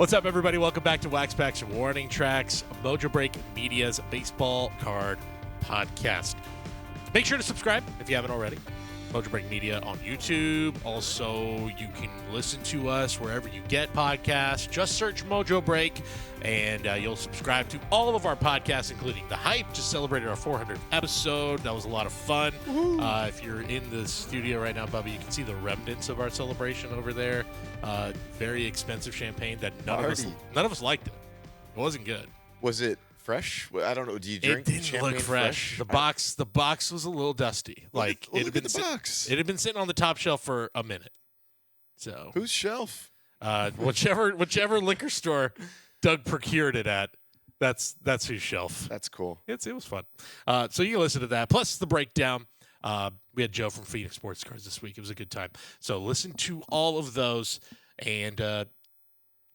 What's up, everybody? Welcome back to Wax Packs and Warning Tracks, Mojobreak Media's baseball card podcast. Make sure to subscribe if you haven't already. Mojobreak Media on YouTube. Also, you can listen to us wherever you get podcasts. Just search Mojobreak, and you'll subscribe to all of our podcasts, including The Hype. Just celebrated our 400th episode. That was a lot of fun. If you're in the studio right now, Bubba, you can see the remnants of our celebration over there. Very expensive champagne that none of us liked it. It wasn't good. Was it fresh? I don't know. Do you drink It didn't champagne look fresh. The box was a little dusty. Like look at the box. It had been sitting on the top shelf for a minute. So whose shelf? Whichever liquor store Doug procured it at, that's whose shelf. That's cool. It was fun. So you can listen to that. Plus the breakdown. We had Joe from Phoenix Sports Cards this week. It was a good time. So listen to all of those, and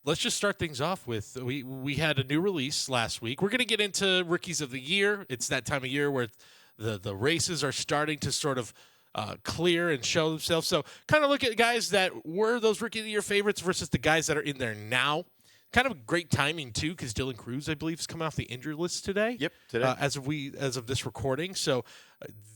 let's just start things off with we had a new release last week. We're going to get into Rookies of the Year. It's that time of year where the races are starting to sort of clear and show themselves. So kind of look at guys that were those Rookie of the Year favorites versus the guys that are in there now. Kind of great timing, too, because Dylan Cruz, I believe, is coming off the injury list today. Yep, today. As of this recording. So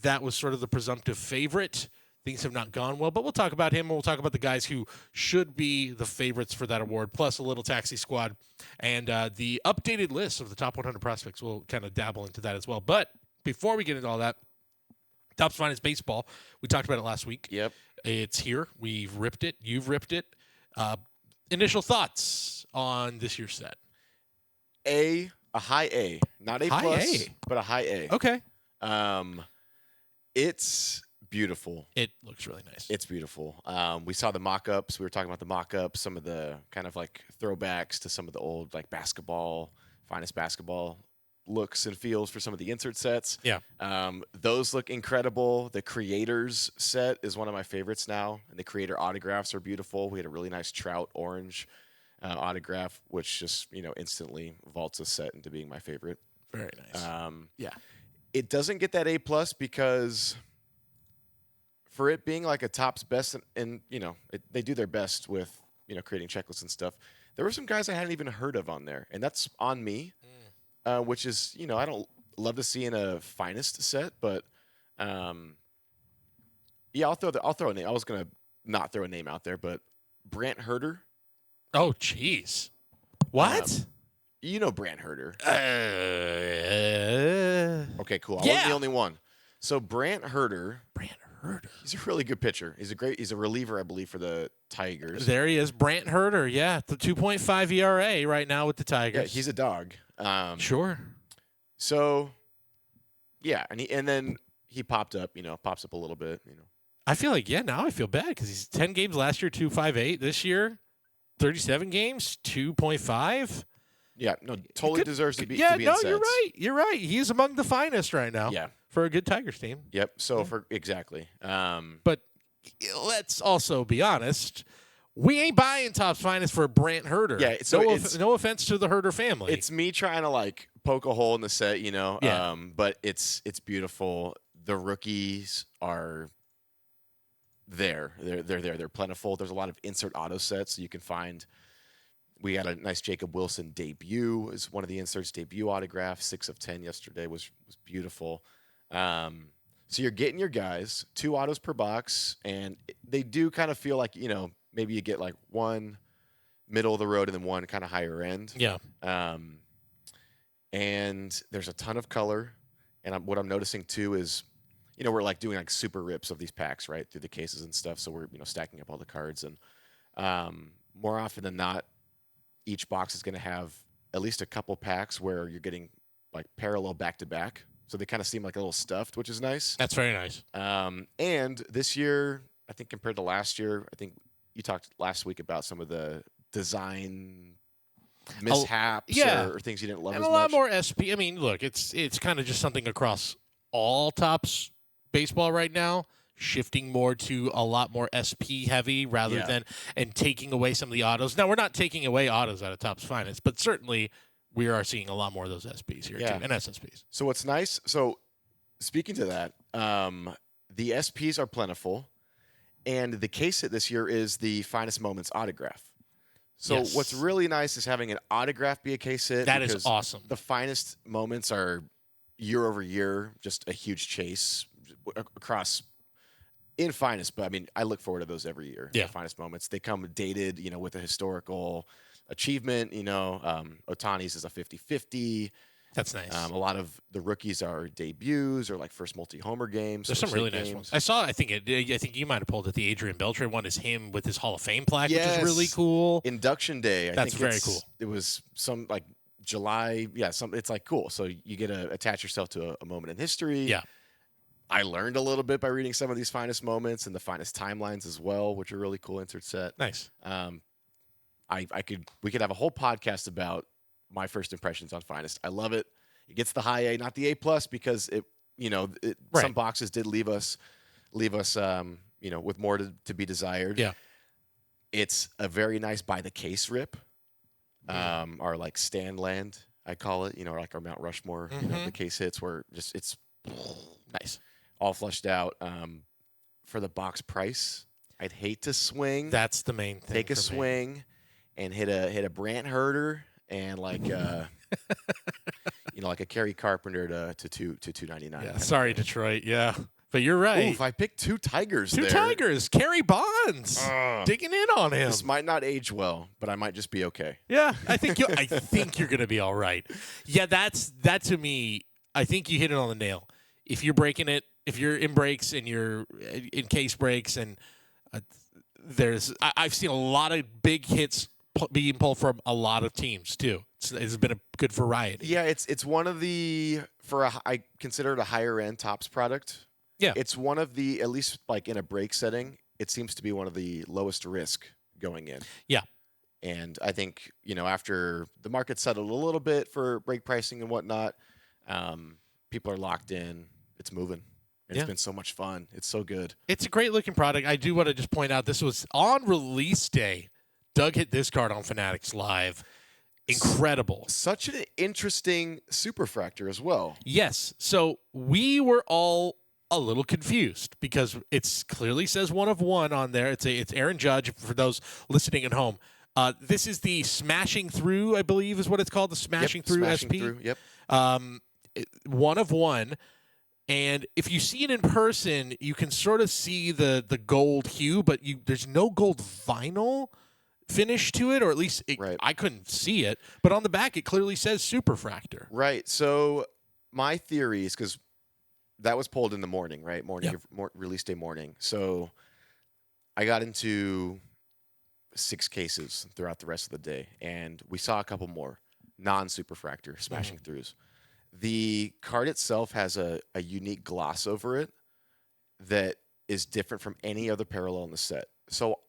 that was sort of the presumptive favorite. Things have not gone well, but we'll talk about him, and we'll talk about the guys who should be the favorites for that award, plus a little taxi squad. And the updated list of the top 100 prospects, we'll kind of dabble into that as well. But before we get into all that, Topps Finest Baseball, we talked about it last week. Yep. It's here. We've ripped it. You've ripped it. Initial thoughts on this year's set? A high A. Not A+, but a high A. Okay. It's beautiful. It looks really nice. It's beautiful. We saw the mock-ups. We were talking about the mock-ups, some of the kind of like throwbacks to some of the old like finest basketball looks and feels for some of the insert sets. Yeah. Those look incredible. The Creators set is one of my favorites now, and the Creator autographs are beautiful. We had a really nice Trout orange autograph, which just instantly vaults a set into being my favorite. Very nice. Yeah. It doesn't get that A+ because for it being like a Topps best, and they do their best with creating checklists and stuff. There were some guys I hadn't even heard of on there, and that's on me. Which is, I don't love to see in a finest set, but yeah, I'll throw a name. I was gonna not throw a name out there, but Brant Herter. Oh, jeez. What? Brant Herter. Okay, cool. I Yeah. wasn't the only one. So Brant Herter. He's He's a really good pitcher. He's a reliever, I believe, for the Tigers. There he is, Brant Herter. Yeah, the 2.5 ERA right now with the Tigers. Yeah, he's a dog. Sure. So, yeah, and then he pops up a little bit. I feel like now I feel bad because he's 10 games last year, 2.58 this year, 37 games, 2.5. Yeah, no, totally deserves to be. Yeah, to be in sets. you're right. You're right. He's among the finest right now. Yeah. For a good Tigers team. Yep. So exactly. But let's also be honest. We ain't buying Topps Finest for Brant Herter. Yeah. So no offense to the Herter family. It's me trying to like poke a hole in the set, Yeah. But it's beautiful. The rookies are there. They're there. They're plentiful. There's a lot of insert auto sets you can find. We got a nice Jacob Wilson debut is one of the inserts. Debut autograph, 6 of 10 yesterday was beautiful. So you're getting your guys 2 autos per box, and they do kind of feel like maybe you get like one middle of the road and then one kind of higher end. Yeah. And there's a ton of color, and what I'm noticing too is we're like doing like super rips of these packs right through the cases and stuff. So we're stacking up all the cards, and more often than not, each box is going to have at least a couple packs where you're getting like parallel back to back. So they kind of seem like a little stuffed, which is nice. That's very nice. And this year, I think compared to last year, I think you talked last week about some of the design mishaps or things you didn't love and as a much. lot more SP. I mean, look, it's kind of just something across all Topps baseball right now, shifting more to a lot more SP heavy rather than and taking away some of the autos. Now, we're not taking away autos out of Topps Finest, but certainly we are seeing a lot more of those SPs here too, and SSPs. So what's nice, speaking to that, the SPs are plentiful, and the case hit this year is the Finest Moments autograph. So Yes. what's really nice is having an autograph be a case hit. That is because awesome. The finest moments are year over year, just a huge chase across in finest. But I mean, I look forward to those every year. Yeah. The finest moments. They come dated, with a historical achievement. Otani's is a 50-50. That's nice. A lot of the rookies are debuts or like first multi-homer games. There's some really nice ones. I saw. I think you might have pulled it. The Adrian Beltre one is him with his Hall of Fame plaque, which is really cool. Induction day. That's very cool. It was some like July. Yeah, it's like cool. So you get to attach yourself to a moment in history. Yeah. I learned a little bit by reading some of these finest moments and the finest timelines as well, which are really cool insert set. Nice. We could have a whole podcast about my first impressions on finest. I love it. It gets the high A, not the A plus, because some boxes did leave us with more to be desired. Yeah. It's a very nice by the case rip. Our like Stanland, I call it, or like our Mount Rushmore, the case hits where it's nice. All flushed out. For the box price, I'd hate to swing. That's the main thing. Take a swing and hit a Brant Herder and like like a Kerry Carpenter to $2.99. Yeah. Sorry, Detroit. Yeah. But you're right. Oof, I picked two Tigers. Two Tigers. Kerry Bonds. Digging in on him. This might not age well, but I might just be okay. Yeah, I think you're gonna be all right. Yeah, that to me. I think you hit it on the nail. If you're breaking it, if you're in breaks and you're in case breaks, and I've seen a lot of big hits being pulled from a lot of teams too. It's been a good variety. Yeah, it's one of the I consider it a higher end Topps product. Yeah, it's one of the, at least like in a break setting, it seems to be one of the lowest risk going in. Yeah. And I think, after the market settled a little bit for break pricing and whatnot, people are locked in. It's moving. It's been so much fun. It's so good. It's a great looking product. I do want to just point out this was on release day. Doug hit this card on Fanatics Live. Incredible. Such an interesting superfractor as well. Yes. So we were all a little confused because it clearly says 1 of 1 on there. It's Aaron Judge for those listening at home. This is the Smashing Through, I believe is what it's called, the Smashing Through Smashing SP. Through, yep. 1 of 1. And if you see it in person, you can sort of see the gold hue, but there's no gold vinyl finish to it, or at least I couldn't see it. But on the back, it clearly says Superfractor. Right. So my theory is, because that was pulled in the morning, right? Release day morning. So I got into 6 cases throughout the rest of the day, and we saw a couple more non-Superfractor Smashing Throughs. The card itself has a unique gloss over it that is different from any other parallel in the set. So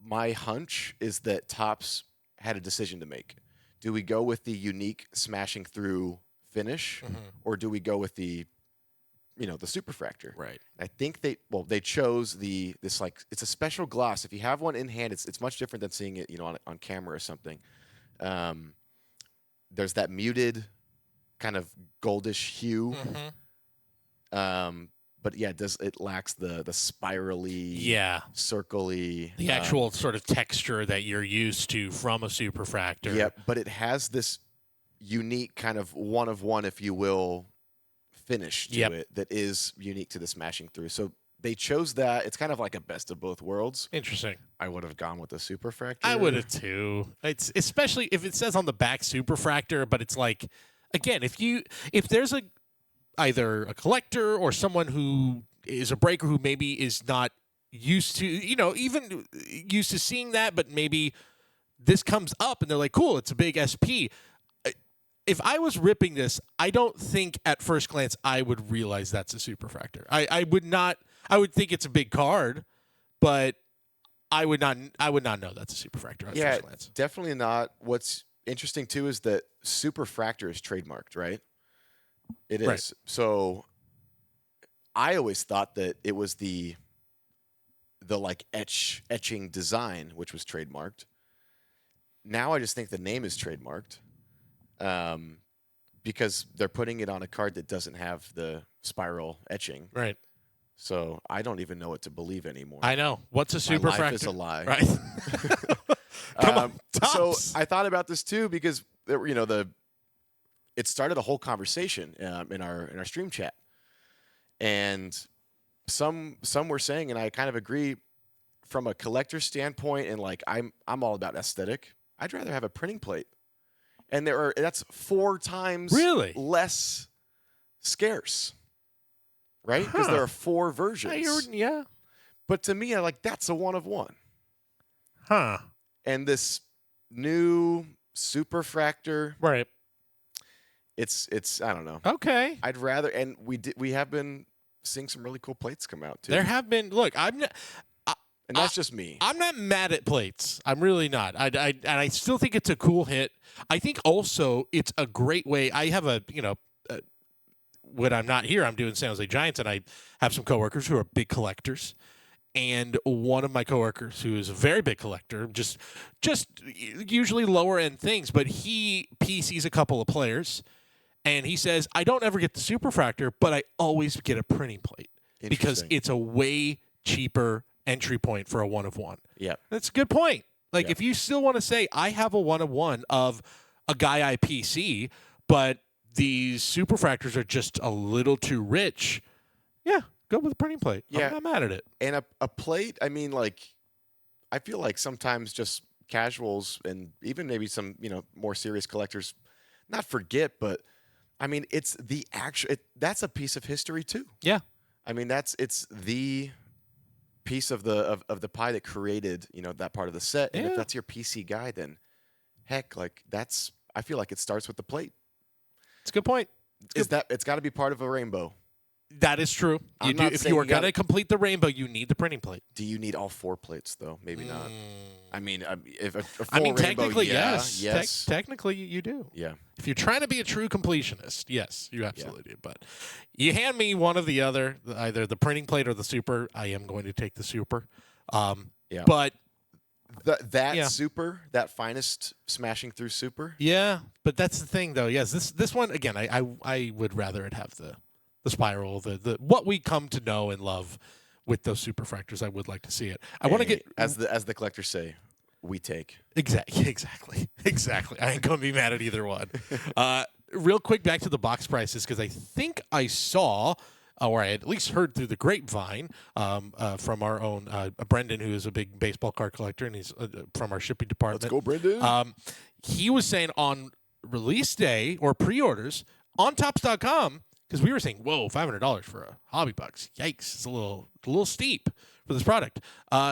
my hunch is that Topps had a decision to make. Do we go with the unique Smashing Through finish, or do we go with the Superfractor? Right. I think they chose this it's a special gloss. If you have one in hand, it's much different than seeing it on camera or something. There's that muted kind of goldish hue. But yeah, it lacks the spirally, circly, the actual sort of texture that you're used to from a Superfractor. Yep, but it has this unique kind of 1 of 1, if you will, finish to it that is unique to the Smashing Through. So they chose that. It's kind of like a best of both worlds. Interesting. I would have gone with the Superfractor. I would have too. It's especially if it says on the back Superfractor, but it's like, again, if there's either a collector or someone who is a breaker who maybe is not used to, even used to seeing that, but maybe this comes up and they're like, cool, it's a big SP. If I was ripping this, I don't think at first glance I would realize that's a Superfractor. I would not. I would think it's a big card, but I would not know that's a Superfractor at first glance. Definitely not. What's interesting too is that Superfractor is trademarked, right? It is. Right. So I always thought that it was the like etching design which was trademarked. Now I just think the name is trademarked. Because they're putting it on a card that doesn't have the spiral etching. Right. So I don't even know what to believe anymore. I know. What's a Superfractor? My life is a lie. Right. Come on, So Topps. I thought about this too because it started a whole conversation in our stream chat, and some were saying, and I kind of agree, from a collector standpoint, and like I'm all about aesthetic. I'd rather have a printing plate, and that's 4 times Really? less scarce, right? Because Huh. there are 4 versions. Yeah. But to me, that's a 1 of 1. Huh. And this new superfractor, Right. it's I don't know. Okay. I'd rather, and we have been seeing some really cool plates come out too. There have been. Look, and that's just me. I'm not mad at plates. I'm really not. And I still think it's a cool hit. I think also it's a great way. I have when I'm not here, I'm doing San Jose Giants, and I have some coworkers who are big collectors. And one of my coworkers, who is a very big collector, just usually lower end things, but he PCs a couple of players, and he says, I don't ever get the superfractor, but I always get a printing plate because it's a way cheaper entry point for a 1 of 1. Yeah, that's a good point. Like if you still want to say I have a 1 of 1 of a guy I PC, but these superfractors are just a little too rich, yeah, go with a printing plate. Yeah. I'm not mad at it. And a plate, I mean, like, I feel like sometimes just casuals and even maybe some, more serious collectors not forget, but I mean, it's the actual, that's a piece of history too. Yeah. I mean, it's the piece of the pie that created, that part of the set. And if that's your PC guy, then heck, like I feel like it starts with the plate. It's a good point. It's got to be part of a rainbow. That is true. If you are going to complete the rainbow, you need the printing plate. Do you need all 4 plates though? Maybe not. I mean, if a full rainbow, technically, yes. Technically, you do. Yeah. If you're trying to be a true completionist, yes, you absolutely do. But you hand me one or the other, either the printing plate or the super. I am going to take the super. Yeah. But super, that finest smashing through super. Yeah, but that's the thing, though. Yes, this one again. I would rather it have the spiral, the what we come to know and love with those superfractors. I would like to see it. I want to get as the collectors say, we take exactly. I ain't gonna be mad at either one. Real quick, back to the box prices because I think I saw, or I had at least heard through the grapevine from our own Brendan, who is a big baseball card collector, and he's from our shipping department. Let's go, Brendan. He was saying on release day or pre-orders on Topps.com. Because we were saying, whoa, $500 for a hobby box. Yikes. It's a little steep for this product.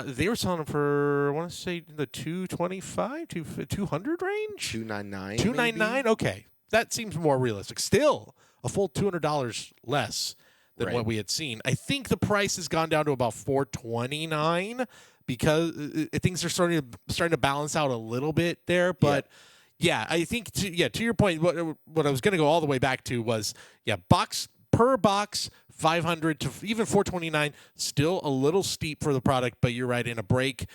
They were selling them for, I want to say, the $225 to $200 range? $299. $299? Okay. That seems more realistic. Still, a full $200 less than what we had seen. I think the price has gone down to about $429 because things are starting to balance out a little bit there. But yeah, I think to your point, what I was going to go all the way back to was box per box, $500 to even $429, still a little steep for the product. But you're right, in a break,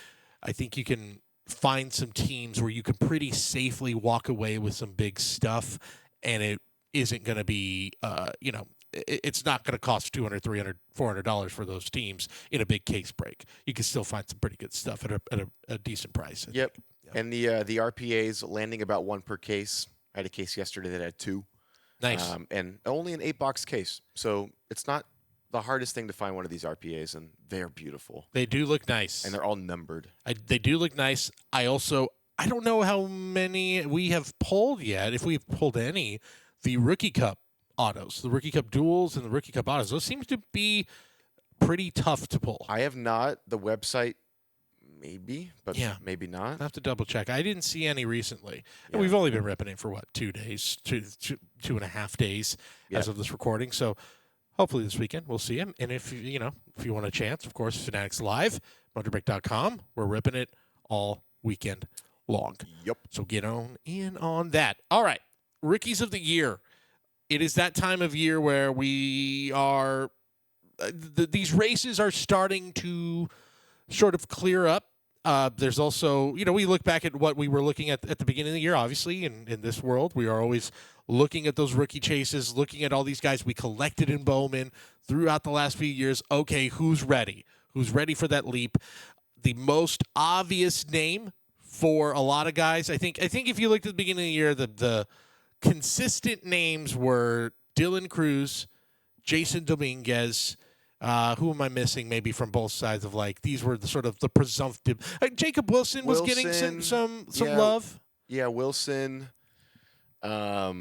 I think you can find some teams where you can pretty safely walk away with some big stuff, and it isn't going to be it's not going to cost $200, $300, $400 for those teams in a big case break. You can still find some pretty good stuff at a decent price. Yep. And the RPAs landing about 1 per case. I had a case yesterday that had 2. Nice. And only an 8-box case. So it's not the hardest thing to find one of these RPAs, and they're beautiful. They do look nice. And they're all numbered. They do look nice. I don't know how many we have pulled yet, if we've pulled any, the Rookie Cup autos, the Rookie Cup duels and the Rookie Cup autos. Those seem to be pretty tough to pull. I have not. The website, maybe, but maybe not. I have to double check. I didn't see any recently. And we've only been ripping it for 2 days, 2.5 days as of this recording. So hopefully this weekend we'll see him. And if you want a chance, of course, Fanatics Live, Mojobreak.com. We're ripping it all weekend long. Yep. So get in on that. All right. Rookies of the year. It is that time of year where we are these races are starting to sort of clear up. There's also, we look back at what we were looking at the beginning of the year, obviously, in this world. We are always looking at those rookie chases, looking at all these guys we collected in Bowman throughout the last few years. Okay, who's ready? Who's ready for that leap? The most obvious name for a lot of guys. I think if you looked at the beginning of the year, the consistent names were Dylan Cruz, Jason Dominguez. Who am I missing? Maybe from both sides of like these were the sort of the presumptive. Jacob Wilson was getting some love. Yeah, Wilson. How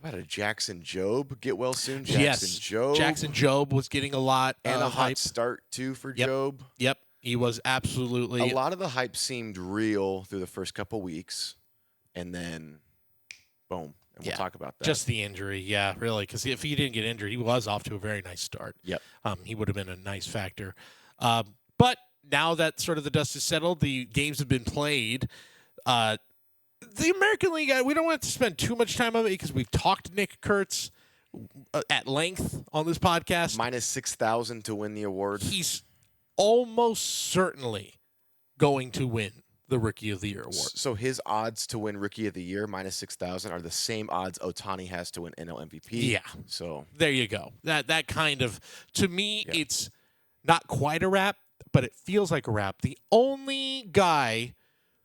about a Jackson Job? Get well soon, Jackson Job. Jackson Job was getting a lot and a hot hype. start too for Job. Yep, he was absolutely. A lot of the hype seemed real through the first couple weeks, and then, boom. And we'll talk about that. Just the injury, yeah, really. Because if he didn't get injured, he was off to a very nice start. Yep. He would have been a nice factor. But now that sort of the dust is settled, the games have been played. The American League, we don't want to spend too much time on it because we've talked to Nick Kurtz at length on this podcast. Minus 6,000 to win the award. He's almost certainly going to win the Rookie of the Year award. So his odds to win Rookie of the Year, minus 6,000, are the same odds Ohtani has to win NL MVP. Yeah. So there you go. That kind of, to me, it's not quite a wrap, but it feels like a wrap. The only guy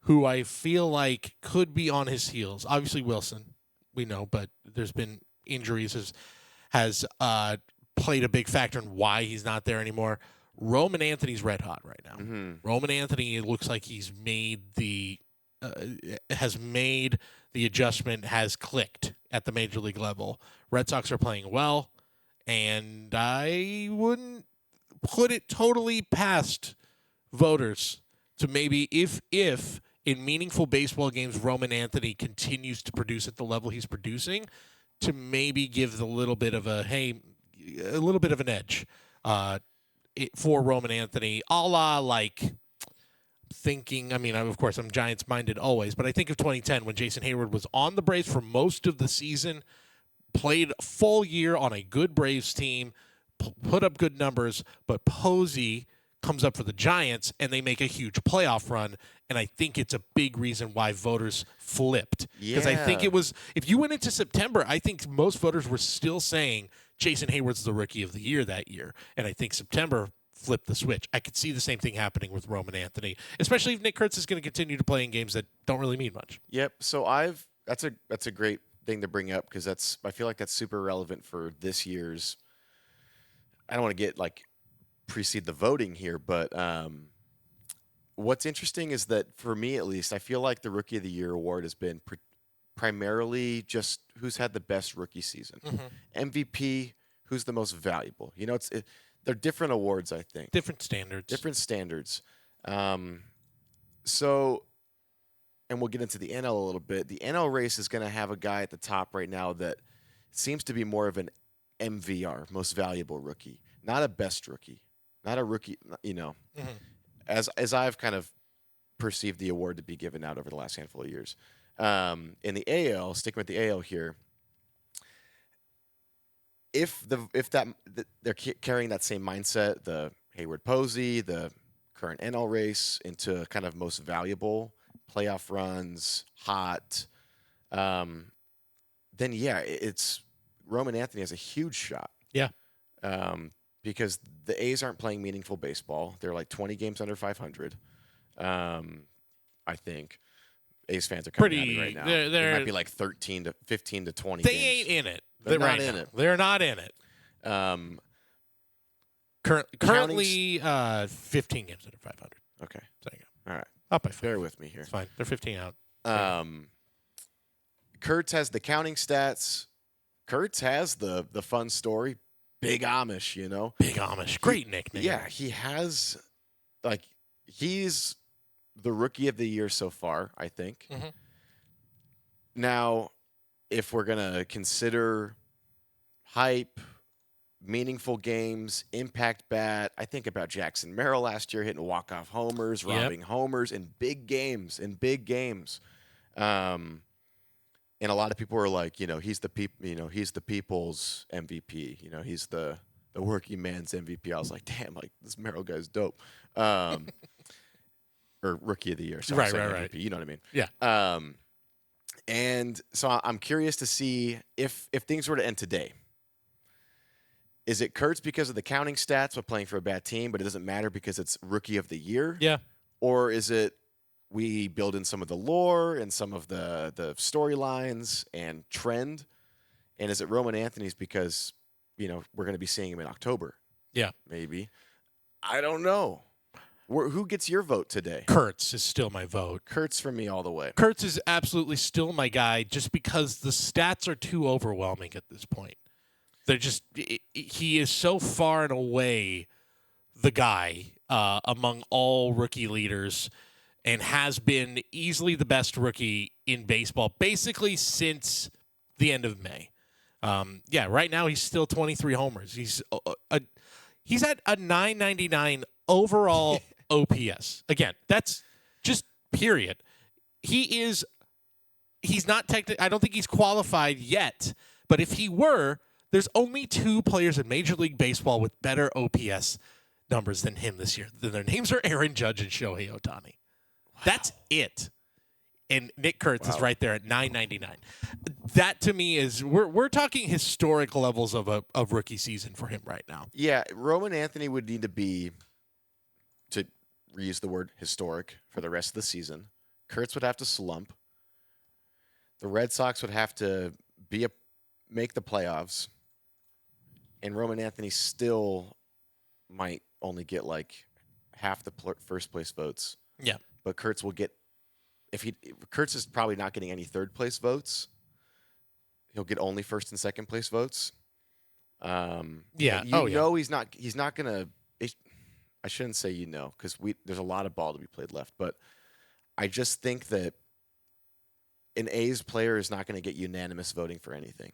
who I feel like could be on his heels, obviously Wilson, we know, but there's been injuries has played a big factor in why he's not there anymore. Roman Anthony's red hot right now. Mm-hmm. Roman Anthony, it looks like he's made the adjustment, has clicked at the major league level. Red Sox are playing well, and I wouldn't put it totally past voters to maybe if in meaningful baseball games Roman Anthony continues to produce at the level he's producing, to maybe give a little bit of an edge. For Roman Anthony, a la like thinking, I mean, of course, I'm Giants-minded always, but I think of 2010 when Jason Hayward was on the Braves for most of the season, played a full year on a good Braves team, put up good numbers, but Posey comes up for the Giants, and they make a huge playoff run, and I think it's a big reason why voters flipped. Because I think it was, if you went into September, I think most voters were still saying Jason Hayward's the Rookie of the Year that year, and I think September flipped the switch. I could see the same thing happening with Roman Anthony, especially if Nick Kurtz is going to continue to play in games that don't really mean much. Yep. So that's a great thing to bring up because I feel like that's super relevant for this year's. I don't want to get like precede the voting here, but what's interesting is that for me at least, I feel like the Rookie of the Year award has been primarily just who's had the best rookie season. Mm-hmm. MVP, who's the most valuable. You know, they're different awards, I think. Different standards. So, and we'll get into the NL a little bit. The NL race is going to have a guy at the top right now that seems to be more of an MVR, most valuable rookie, not a best rookie, not a rookie, you know, as I've kind of perceived the award to be given out over the last handful of years. In the AL, sticking with the AL here, if they're carrying that same mindset, the Hayward Posey, the current NL race into kind of most valuable playoff runs, hot, then it's Roman Anthony has a huge shot. Yeah. Because the A's aren't playing meaningful baseball. They're like 20 games under 500. I think. A's fans are coming at me right now. They might be like 13 to 15 to 20 They games. ain't in it. They're not in it. They're not in it. Currently 15 games under 500. Okay. There you go. All right. Up by 5. Bear with me here. It's fine. They're 15 out. Kurtz has the counting stats. Kurtz has the fun story. Big Amish, you know. Big Amish. Great nickname. Yeah, he has, like, he's the Rookie of the Year so far, I think. Mm-hmm. Now, if we're going to consider hype, meaningful games, impact bat, I think about Jackson Merrill last year hitting walk-off homers, robbing homers in big games, and a lot of people were like, you know, he's the people's MVP. You know, he's the working man's MVP. I was like, damn, like this Merrill guy's dope. Or Rookie of the Year. Sorry, right. MVP, you know what I mean? Yeah. And so I'm curious to see if things were to end today. Is it Kurtz because of the counting stats but playing for a bad team, but it doesn't matter because it's Rookie of the Year? Yeah. Or is it we build in some of the lore and some of the storylines and trend? And is it Roman Anthony's because, we're going to be seeing him in October? Yeah. Maybe. I don't know. Who gets your vote today? Kurtz is still my vote. Kurtz for me all the way. Kurtz is absolutely still my guy just because the stats are too overwhelming at this point. They're just he is so far and away the guy among all rookie leaders and has been easily the best rookie in baseball basically since the end of May. Right now he's still 23 homers. He's at a 999 overall OPS. Again, that's just period. He's not I don't think he's qualified yet, but if he were, there's only 2 players in Major League Baseball with better OPS numbers than him this year. Their names are Aaron Judge and Shohei Ohtani. Wow. That's it. And Nick Kurtz is right there at 999. That to me is we're talking historic levels of rookie season for him right now. Yeah, Roman Anthony would need to be, to reuse the word historic, for the rest of the season. Kurtz would have to slump. The Red Sox would have to make the playoffs. And Roman Anthony still might only get like half the first place votes. Yeah. But Kurtz will get, Kurtz is probably not getting any third place votes. He'll get only first and second place votes. Yeah. He's not going to, I shouldn't say because there's a lot of ball to be played left. But I just think that an A's player is not going to get unanimous voting for anything.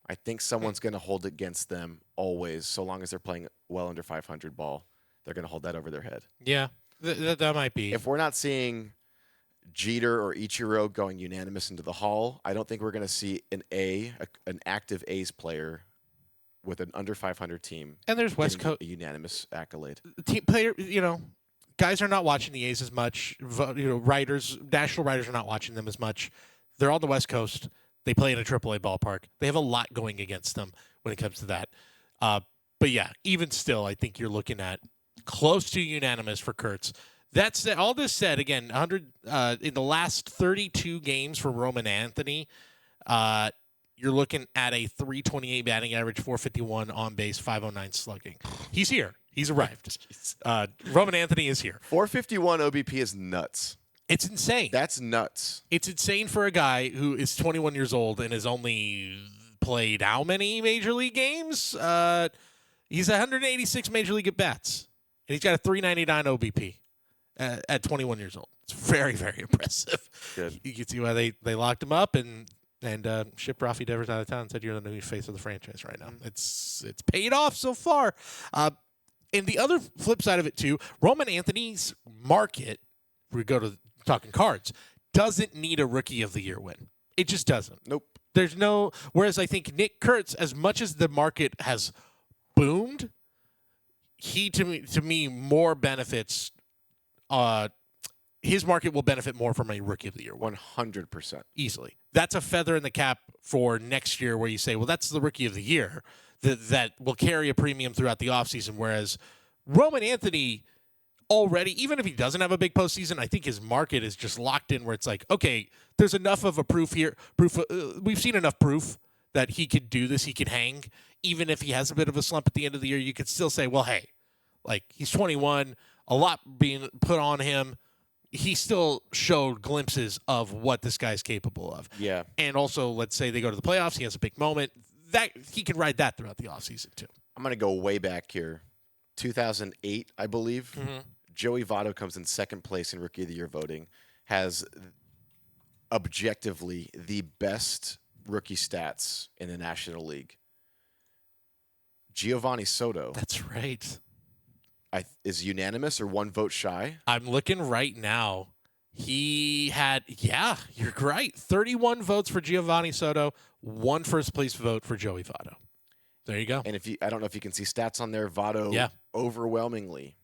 I think someone's going to hold it against them always, so long as they're playing well under 500 ball. They're going to hold that over their head. Yeah, that might be. If we're not seeing Jeter or Ichiro going unanimous into the Hall, I don't think we're going to see an active A's player with an under 500 team. And there's West Coast a unanimous accolade. Team player, guys are not watching the A's as much. Writers, national writers are not watching them as much. They're on the West Coast. They play in a AAA ballpark. They have a lot going against them when it comes to that. But yeah, even still, I think you're looking at close to unanimous for Kurtz. That's all this said. Again, 100 in the last 32 games for Roman Anthony. You're looking at a 328 batting average, 451 on base, 509 slugging. He's here. He's arrived. Roman Anthony is here. 451 OBP is nuts. It's insane. That's nuts. It's insane for a guy who is 21 years old and has only played how many Major League games? He's 186 Major League at-bats, and he's got a 399 OBP at 21 years old. It's very, very impressive. Good. You can see why they locked him up and shipped Rafi Devers out of town and said, you're the new face of the franchise right now. It's paid off so far. And the other flip side of it, too, Roman Anthony's market, if we go to talking cards, doesn't need a Rookie of the Year win. It just doesn't. Nope. There's no – whereas I think Nick Kurtz, as much as the market has boomed, he, to me more benefits his market will benefit more from a Rookie of the Year win. 100%. Easily. That's a feather in the cap for next year where you say, well, that's the Rookie of the Year that will carry a premium throughout the offseason, whereas Roman Anthony – already, even if he doesn't have a big postseason, I think his market is just locked in where it's like, okay, there's enough of a proof here. We've seen enough proof that he could do this. He could hang. Even if he has a bit of a slump at the end of the year, you could still say, well, hey, like he's 21, a lot being put on him. He still showed glimpses of what this guy's capable of. Yeah. And also, let's say they go to the playoffs, he has a big moment. That he can ride that throughout the offseason too. I'm going to go way back here. 2008, I believe. Mm-hmm. Joey Votto comes in second place in Rookie of the Year voting, has objectively the best rookie stats in the National League. Giovanni Soto. That's right. Is unanimous or one vote shy. I'm looking right now. He had, you're right. 31 votes for Giovanni Soto, 1 first place vote for Joey Votto. There you go. And I don't know if you can see stats on there. Votto overwhelmingly.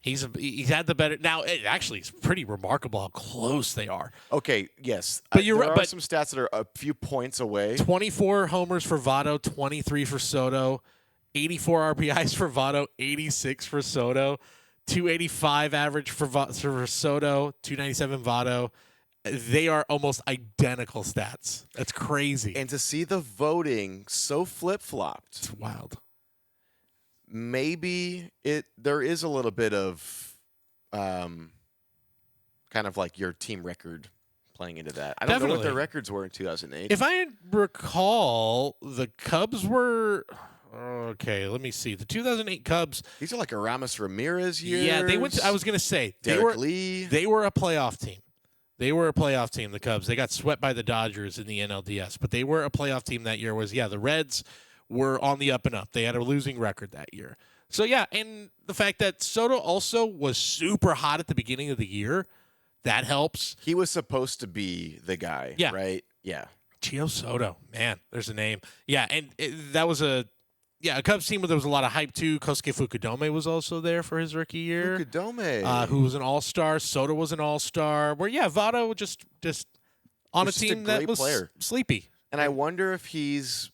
He's had the better. Now, it actually is pretty remarkable how close they are. Okay, yes. But you're right. There are but some stats that are a few points away. 24 homers for Votto, 23 for Soto, 84 RBIs for Votto, 86 for Soto, 285 average for Soto, 297 Votto. They are almost identical stats. That's crazy. And to see the voting so flip-flopped. It's wild. Maybe there is a little bit of kind of like your team record playing into that. I don't know what their records were in 2008. If I recall, the Cubs were okay. Let me see. The 2008 Cubs. These are like Aramis Ramirez years. Yeah, they went. I was going to say Derek Lee. They were a playoff team. They were a playoff team. The Cubs. They got swept by the Dodgers in the NLDS, but they were a playoff team that year. The Reds were on the up and up. They had a losing record that year. So yeah, and the fact that Soto also was super hot at the beginning of the year. That helps. He was supposed to be the guy, right? Yeah. Gio Soto, man, there's a name. Yeah, and that was a Cubs team where there was a lot of hype too. Kosuke Fukudome was also there for his rookie year. Fukudome. Who was an all-star. Soto was an all-star. Where, Votto just on a team that was sleepy. And I wonder if he's,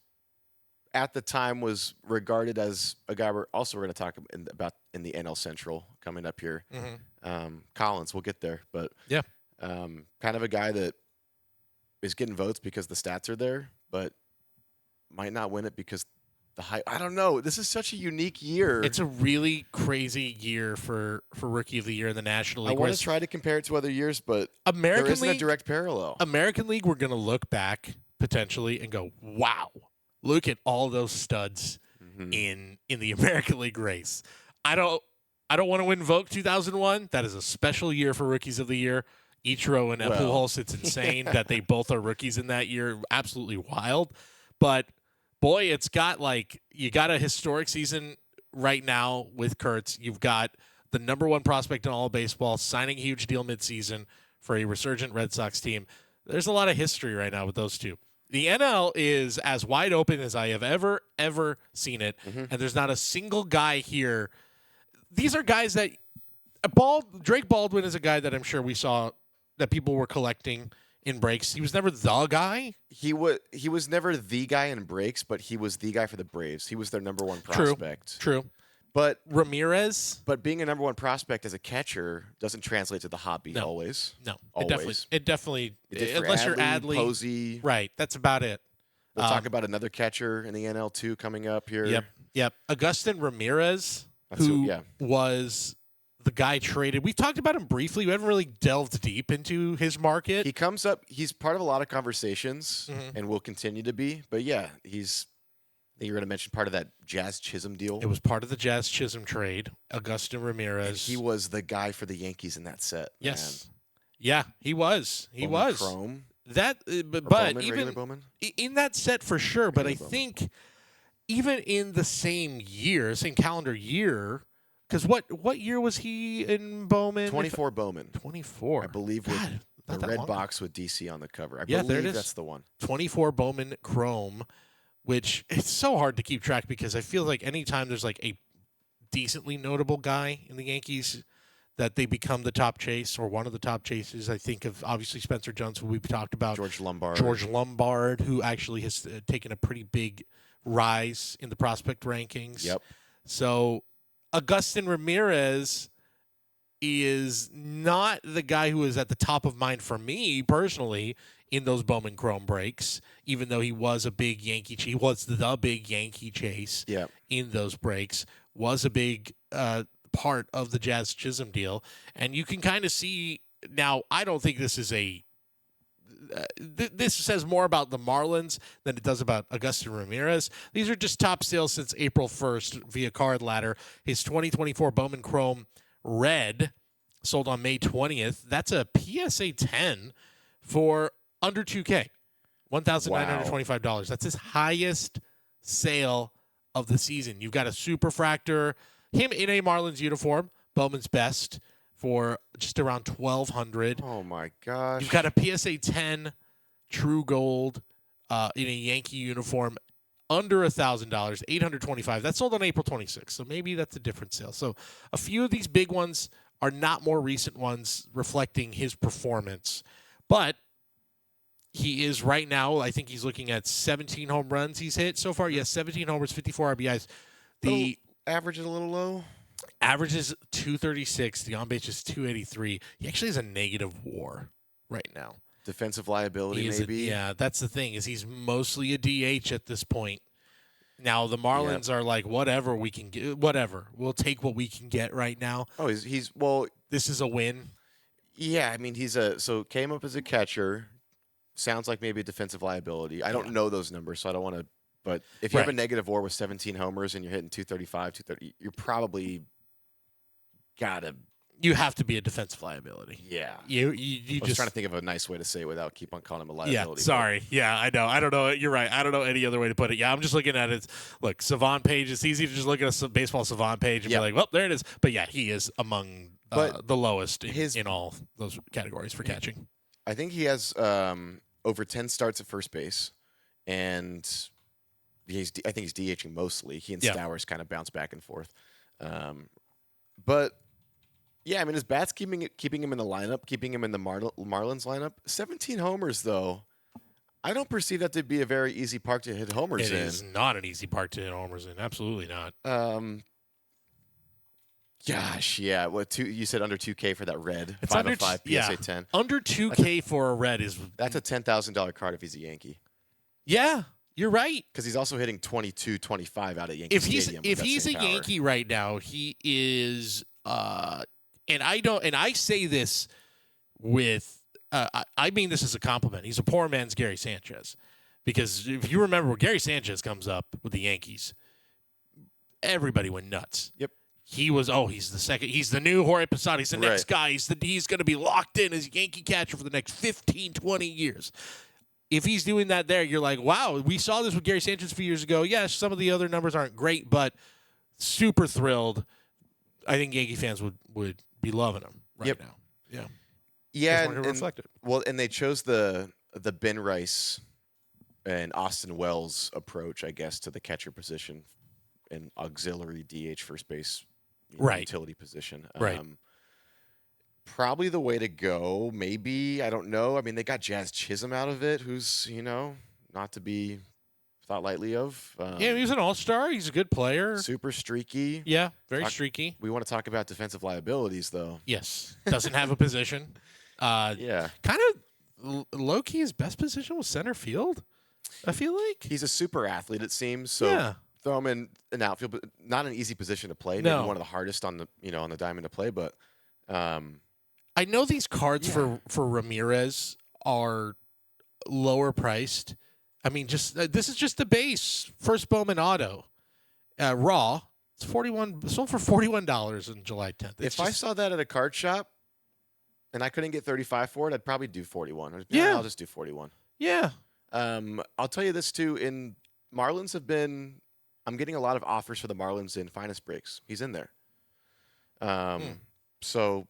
at the time, was regarded as a guy we're going to talk about in the NL Central coming up here. Mm-hmm. Collins, we'll get there. But kind of a guy that is getting votes because the stats are there, but might not win it because the hype. I don't know. This is such a unique year. It's a really crazy year for Rookie of the Year in the National League. I want to try to compare it to other years, but there isn't a direct parallel. American League, we're going to look back potentially and go, wow, look at all those studs in the American League race. I don't want to invoke 2001. That is a special year for Rookies of the Year. Ichiro and Pujols, it's insane that they both are rookies in that year. Absolutely wild. But boy, it's got you got a historic season right now with Kurtz. You've got the number one prospect in all of baseball signing a huge deal midseason for a resurgent Red Sox team. There's a lot of history right now with those two. The NL is as wide open as I have ever seen it, and there's not a single guy here. These are guys that Drake Baldwin is a guy that I'm sure we saw that people were collecting in breaks. He was never the guy. He was never the guy in breaks, but he was the guy for the Braves. He was their number one prospect. True. But Ramirez. But being a number one prospect as a catcher doesn't translate to the hobby always. No, always. It definitely unless you're Adley, Posey. Right. That's about it. We'll talk about another catcher in the NL too coming up here. Yep. Agustin Ramirez, who was the guy traded. We've talked about him briefly. We haven't really delved deep into his market. He comes up. He's part of a lot of conversations and will continue to be. But yeah, you're going to mention part of that Jazz Chisholm deal. It was part of the Jazz Chisholm trade. Agustin Ramirez. And he was the guy for the Yankees in that set. Yes. Man. Yeah, he was. He Bowman was. Chrome. But Bowman, even Bowman? In that set for sure. But I think even in the same calendar year. Because what year was he in Bowman? 24 Bowman. 24. I believe with the red box with DC on the cover. I believe there it is. That's the one. 24 Bowman Chrome, which it's so hard to keep track because I feel like anytime there's a decently notable guy in the Yankees that they become the top chase or one of the top chases. I think of obviously Spencer Jones, who we've talked about. George Lombard, who actually has taken a pretty big rise in the prospect rankings. Yep. So Agustin Ramirez is not the guy who is at the top of mind for me personally in those Bowman Chrome breaks, even though he was a big Yankee. He was the big Yankee chase in those breaks, was a big part of the Jazz Chisholm deal. And you can kind of see now, I don't think this is this says more about the Marlins than it does about Agustin Ramirez. These are just top sales since April 1st via card ladder. His 2024 Bowman Chrome Red sold on May 20th. That's a PSA 10 for under $2K, $1,925. That's his highest sale of the season. You've got a Superfractor, him in a Marlins uniform, Bowman's best, for just around $1,200. Oh my gosh! You've got a PSA 10 True Gold in a Yankee uniform under $1,000, $825. That sold on April 26th, so maybe that's a different sale. So a few of these big ones are not more recent ones reflecting his performance, but he is right now. I think he's looking at 17 home runs he's hit so far. Yes, 17 homers, 54 RBIs. The average is a little low. Average is 236. The on base is 283. He actually has a negative WAR right now. Defensive liability, maybe. Yeah, that's the thing, is he's mostly a DH at this point. Now the Marlins are like, whatever we can get, whatever. We'll take what we can get right now. Oh, he's well. This is a win. Yeah, I mean so came up as a catcher. Sounds like maybe a defensive liability. I don't know those numbers, so I don't want to. But if you have a negative WAR with 17 homers and you're hitting 235, 230, you're probably gotta. You have to be a defensive liability. Yeah. You I was trying to think of a nice way to say it without keep on calling him a liability. Yeah, sorry. Yeah, I know. I don't know. You're right. I don't know any other way to put it. Yeah, I'm just looking at it. Look, Savant page. It's easy to just look at a baseball Savant page and be like, well, there it is. But yeah, he is among the lowest in all those categories for catching. I think he has over 10 starts at first base, and I think he's DHing mostly. He and Stowers kind of bounce back and forth. But yeah, I mean, his bat's keeping him in the lineup, keeping him in the Marlins lineup. 17 homers, though. I don't perceive that to be a very easy park to hit homers in. It is not an easy park to hit homers in. Absolutely not. Gosh, yeah. What you said under 2K for that red? It's 505 PSA 10. Under 2K for a red is that's a $10,000 card if he's a Yankee. Yeah, you're right. Because he's also hitting 22, 25 out at Yankee Stadium. If he's a Yankee right now, he is. And I say this with. I mean this as a compliment. He's a poor man's Gary Sanchez, because if you remember when Gary Sanchez comes up with the Yankees, everybody went nuts. Yep. He was, he's the second. He's the new Jorge Posada. He's the next guy. He's going to be locked in as Yankee catcher for the next 15, 20 years. If he's doing that there, you're like, wow, we saw this with Gary Sanchez a few years ago. Yes, some of the other numbers aren't great, but super thrilled. I think Yankee fans would be loving him right now. Yeah. Yeah. And reflect it. Well, and they chose the Ben Rice and Austin Wells approach, I guess, to the catcher position and auxiliary DH first base utility position. Right. Probably the way to go. Maybe, I don't know. I mean, they got Jazz Chisholm out of it, who's, not to be thought lightly of. Yeah, he's an all-star. He's a good player. Super streaky. Yeah, very streaky. We want to talk about defensive liabilities, though. Yes. Doesn't have a position. Yeah. Kind of low-key, his best position was center field, I feel like. He's a super athlete, it seems. So throw him in an outfield, but not an easy position to play. Maybe one of the hardest on the diamond to play, but I know these cards for Ramirez are lower priced. I mean, this is just the base first Bowman auto, raw. It's sold for $41 on July 10th. If I saw that at a card shop and I couldn't get 35 for it, I'd probably do 41. I'll just do 41. Yeah. I'll tell you this too. Marlins have been. I'm getting a lot of offers for the Marlins in finest breaks. He's in there. So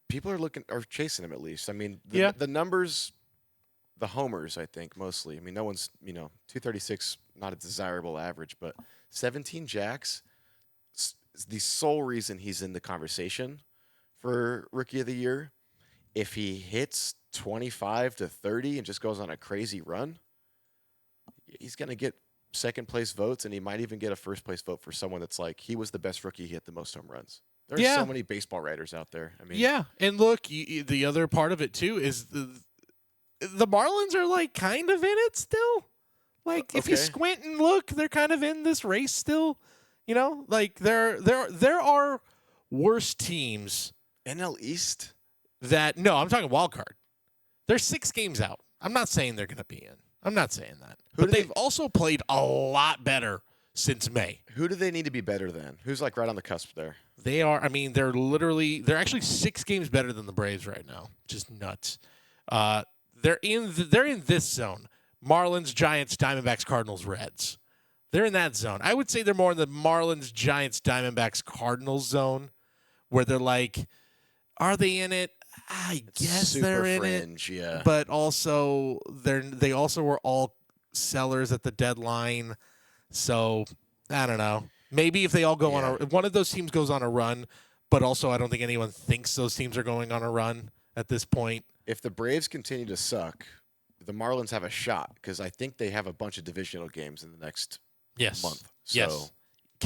people are chasing him at least. I mean, the numbers, the homers, I think mostly. I mean, no one's 236, not a desirable average, but 17 jacks is the sole reason he's in the conversation for Rookie of the Year. If he hits 25 to 30 and just goes on a crazy run, he's going to get second place votes, and he might even get a first place vote for someone that's like, he was the best rookie, he hit the most home runs. There's so many baseball writers out there. I mean, and look, the other part of it too is the Marlins are like kind of in it still. Like if you squint and look, they're kind of in this race still. Like there are worse teams. NL East. I'm talking wild card. They're 6 games out. I'm not saying they're going to be in. I'm not saying that. But they've also played a lot better since May. Who do they need to be better than? Who's like right on the cusp there? They are. I mean, they're actually 6 games better than the Braves right now. Just nuts. They're in this zone. Marlins, Giants, Diamondbacks, Cardinals, Reds. They're in that zone. I would say they're more in the Marlins, Giants, Diamondbacks, Cardinals zone, where they're like, are they in it? I guess they're in it. Yeah. But also they also were all sellers at the deadline. So I don't know. Maybe if they all go on one of those teams goes on a run, but also I don't think anyone thinks those teams are going on a run at this point. If the Braves continue to suck, the Marlins have a shot because I think they have a bunch of divisional games in the next month. So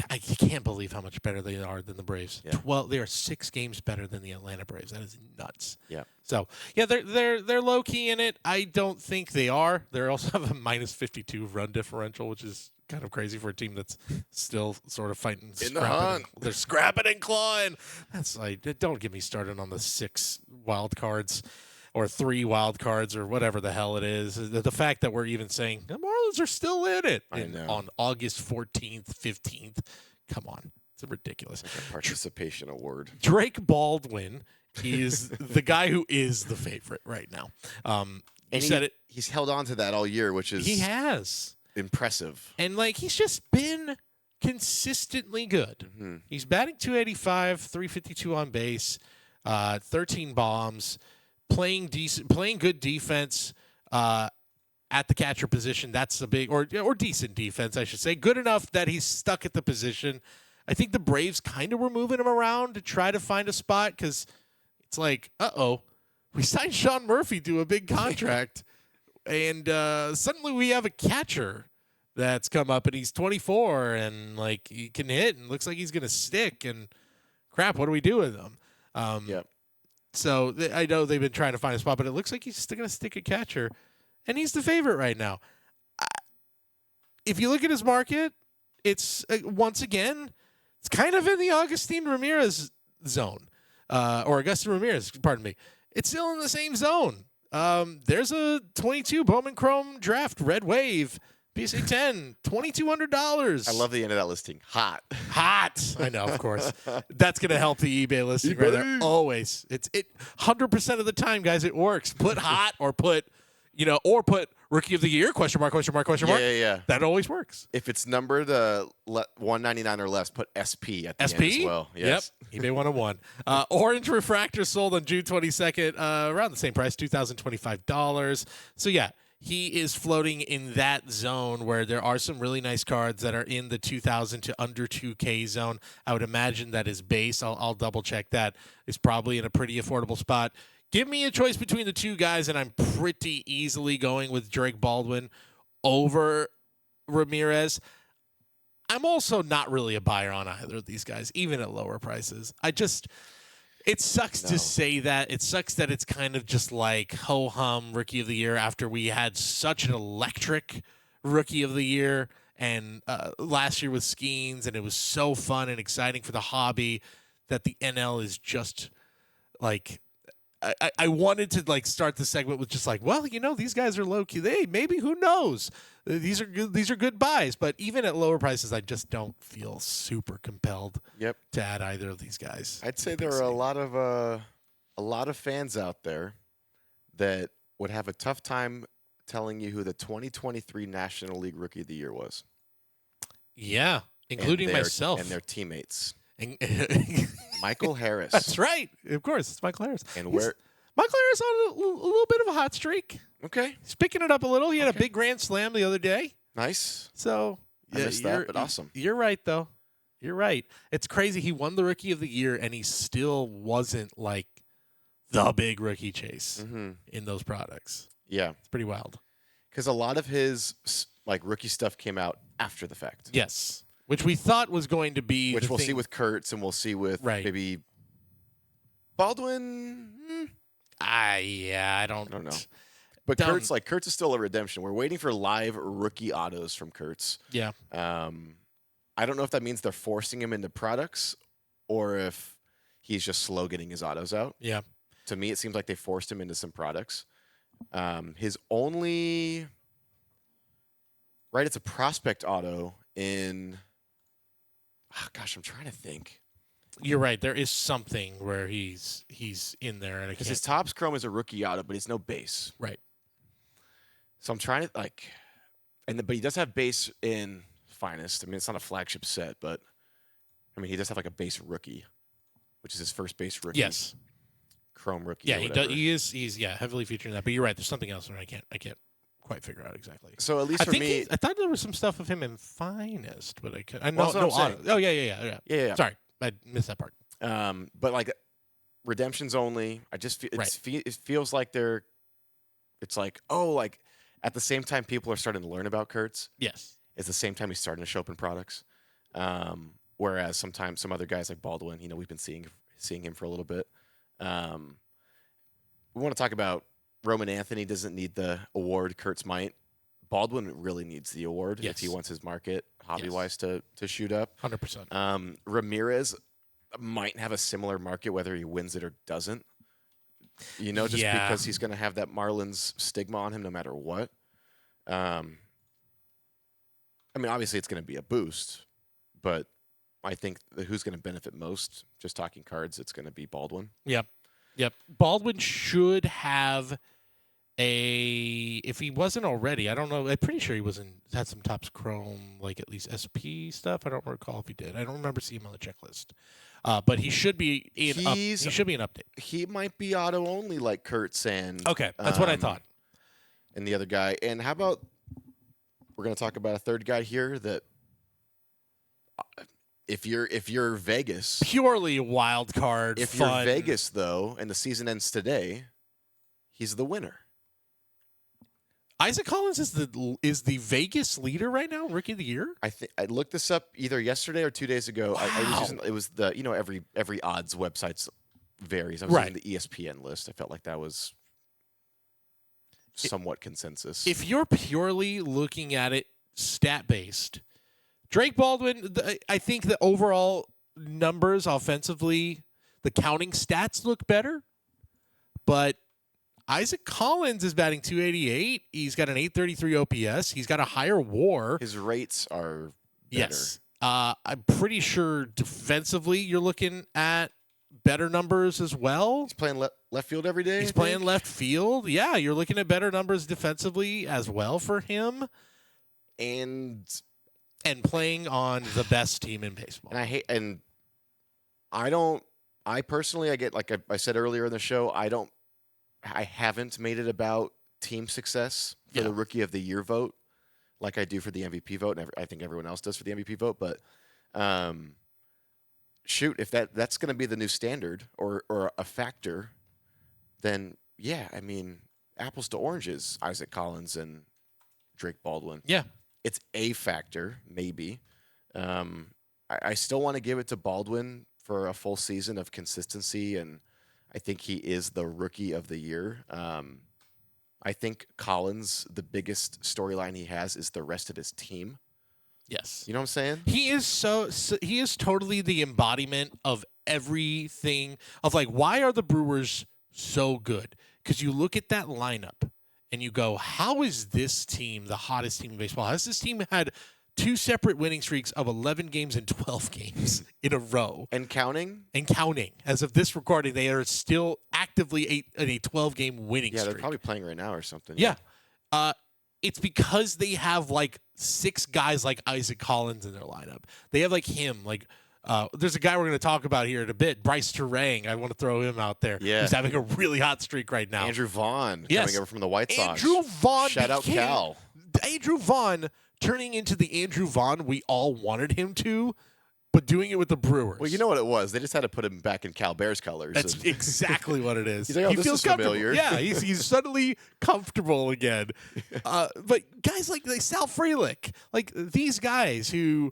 I can't believe how much better they are than the Braves. Yeah. They are 6 games better than the Atlanta Braves. That is nuts. Yeah. So yeah, they're low key in it. I don't think they are. They also have a minus 52 run differential, which is kind of crazy for a team that's still sort of fighting. In the hunt. They're scrapping and clawing. That's like, don't get me started on the 6 wild cards or 3 wild cards or whatever the hell it is. The fact that we're even saying the Marlins are still in it on August 14th, 15th. Come on. It's ridiculous. Like a participation award. Drake Baldwin is the guy who is the favorite right now. He's held on to that all year, which is he has impressive. And like he's just been consistently good. Mm-hmm. He's batting .285, .352 on base, 13 bombs, playing good defense at the catcher position. That's a big or decent defense, I should say. Good enough that he's stuck at the position. I think the Braves kind of were moving him around to try to find a spot because it's like, we signed Sean Murphy to a big contract, and suddenly we have a catcher that's come up, and he's 24, and like he can hit, and looks like he's gonna stick. And crap, what do we do with him? Yep. So I know they've been trying to find a spot, but it looks like he's still gonna stick a catcher, and he's the favorite right now. If you look at his market, it's once again. It's kind of in the Agustin Ramirez zone, or Agustin Ramirez, pardon me. It's still in the same zone. There's a 22 Bowman Chrome Draft Red Wave PSA 10, $2,200. I love the end of that listing. Hot. I know, of course. That's gonna help the eBay listing right there. Always. It 100% of the time, guys. It works. Put hot or put Rookie of the Year, question mark. Yeah. That always works. If it's numbered 199 or less, put SP at the end as well. Yes. Yep. eBay 101. Orange Refractor sold on June 22nd, around the same price, $2,025. So, yeah, he is floating in that zone where there are some really nice cards that are in the 2,000 to under 2K zone. I would imagine that his base, I'll double-check that, is probably in a pretty affordable spot. Give me a choice between the two guys, and I'm pretty easily going with Drake Baldwin over Ramirez. I'm also not really a buyer on either of these guys, even at lower prices. It sucks to say that. It sucks that it's kind of just like ho-hum Rookie of the Year after we had such an electric Rookie of the Year and last year with Skeens, and it was so fun and exciting for the hobby that the NL is just like... I wanted to like start the segment with just like, well, these guys are low key. Maybe who knows? These are good buys, but even at lower prices, I just don't feel super compelled. Yep. To add either of these guys. I'd say there are a lot of fans out there that would have a tough time telling you who the 2023 National League Rookie of the Year was. Yeah, including myself and their teammates. And Michael Harris. That's right. Of course, it's Michael Harris. And Michael Harris on a little bit of a hot streak. Okay. He's picking it up a little. He had a big grand slam the other day. Nice. So I missed that, but awesome. You're right, though. You're right. It's crazy. He won the Rookie of the Year, and he still wasn't like the big rookie chase in those products. Yeah. It's pretty wild. Because a lot of his like rookie stuff came out after the fact. Yes. Which we thought was going to be Which we'll see with Kurtz, and we'll see with maybe Baldwin. I don't know. But Kurtz is still a redemption. We're waiting for live rookie autos from Kurtz. Yeah. I don't know if that means they're forcing him into products or if he's just slow getting his autos out. Yeah. To me, it seems like they forced him into some products. His only... Right, it's a prospect auto in... Oh, gosh, I'm trying to think. You're right. There is something where he's in there, because his Topps Chrome is a rookie auto, but he's no base. Right. So I'm trying to but he does have base in Finest. I mean, it's not a flagship set, but I mean, he does have like a base rookie, which is his first base rookie. Yes. Chrome rookie. Yeah, he does. He's heavily featured in that. But you're right. There's something else that I can't quite figure out exactly. So at least for me, I thought there was some stuff of him in Finest, but I couldn't. No auto. Oh yeah. Sorry, I missed that part. But like redemptions only. I just it feels like it's like at the same time people are starting to learn about Kurtz. Yes. It's the same time he's starting to show up in products. Whereas sometimes some other guys like Baldwin, we've been seeing him for a little bit. We want to talk about Roman Anthony doesn't need the award. Kurtz might. Baldwin really needs the award if he wants his market hobby-wise to shoot up. 100%. Ramirez might have a similar market whether he wins it or doesn't. Because he's going to have that Marlins stigma on him no matter what. Obviously it's going to be a boost, but I think who's going to benefit most, just talking cards, it's going to be Baldwin. Yep. Baldwin should have if he wasn't already, I don't know. I'm pretty sure he had some Topps Chrome, like at least SP stuff. I don't recall if he did. I don't remember seeing him on the checklist. But he should be he should be an update. He might be auto only like Kurtz and okay, that's what I thought. And the other guy. And how about we're going to talk about a third guy here that if you're Vegas, purely a wild card. If you're Vegas though, and the season ends today, he's the winner. Isaac Collins is the Vegas leader right now, Rookie of the Year. I looked this up either yesterday or 2 days ago. Wow. It was the every odds websites varies. I was using the ESPN list. I felt like that was somewhat consensus. If you're purely looking at it stat based, Drake Baldwin, I think the overall numbers offensively, the counting stats look better, but Isaac Collins is batting .288. He's got an .833 OPS. He's got a higher WAR. His rates are better. Yes. I'm pretty sure defensively you're looking at better numbers as well. He's playing left field every day. He's playing left field. Yeah, you're looking at better numbers defensively as well for him. And playing on the best team in baseball. And I personally get, like I said earlier in the show, I haven't made it about team success for the Rookie of the Year vote like I do for the MVP vote, and I think everyone else does for the MVP vote. But if that's going to be the new standard or a factor, then apples to oranges, Isaac Collins and Drake Baldwin. Yeah. It's a factor, maybe. I still want to give it to Baldwin for a full season of consistency, and I think he is the Rookie of the Year. I think Collins, the biggest storyline he has is the rest of his team. Yes. You know what I'm saying? He is he is totally the embodiment of everything of like, why are the Brewers so good? Because you look at that lineup and you go, how is this team the hottest team in baseball? Has this team had 2 separate winning streaks of 11 games and 12 games in a row? And counting? And counting. As of this recording, they are still actively in a 12-game winning streak. Yeah, they're probably playing right now or something. Yeah. It's because they have, like, 6 guys like Isaac Collins in their lineup. They have, like, him. Like, there's a guy we're going to talk about here in a bit, Bryce Terang. I want to throw him out there. Yeah. He's having a really hot streak right now. Andrew Vaughn coming over from the White Sox. Andrew Vaughn. Shout out Cal. Andrew Vaughn turning into the Andrew Vaughn we all wanted him to, but doing it with the Brewers. Well, you know what it was. They just had to put him back in Cal Bears colors. That's exactly what it is. He's like, he this feels is familiar. Yeah, he's suddenly comfortable again. But guys like Sal Frelick, like these guys who,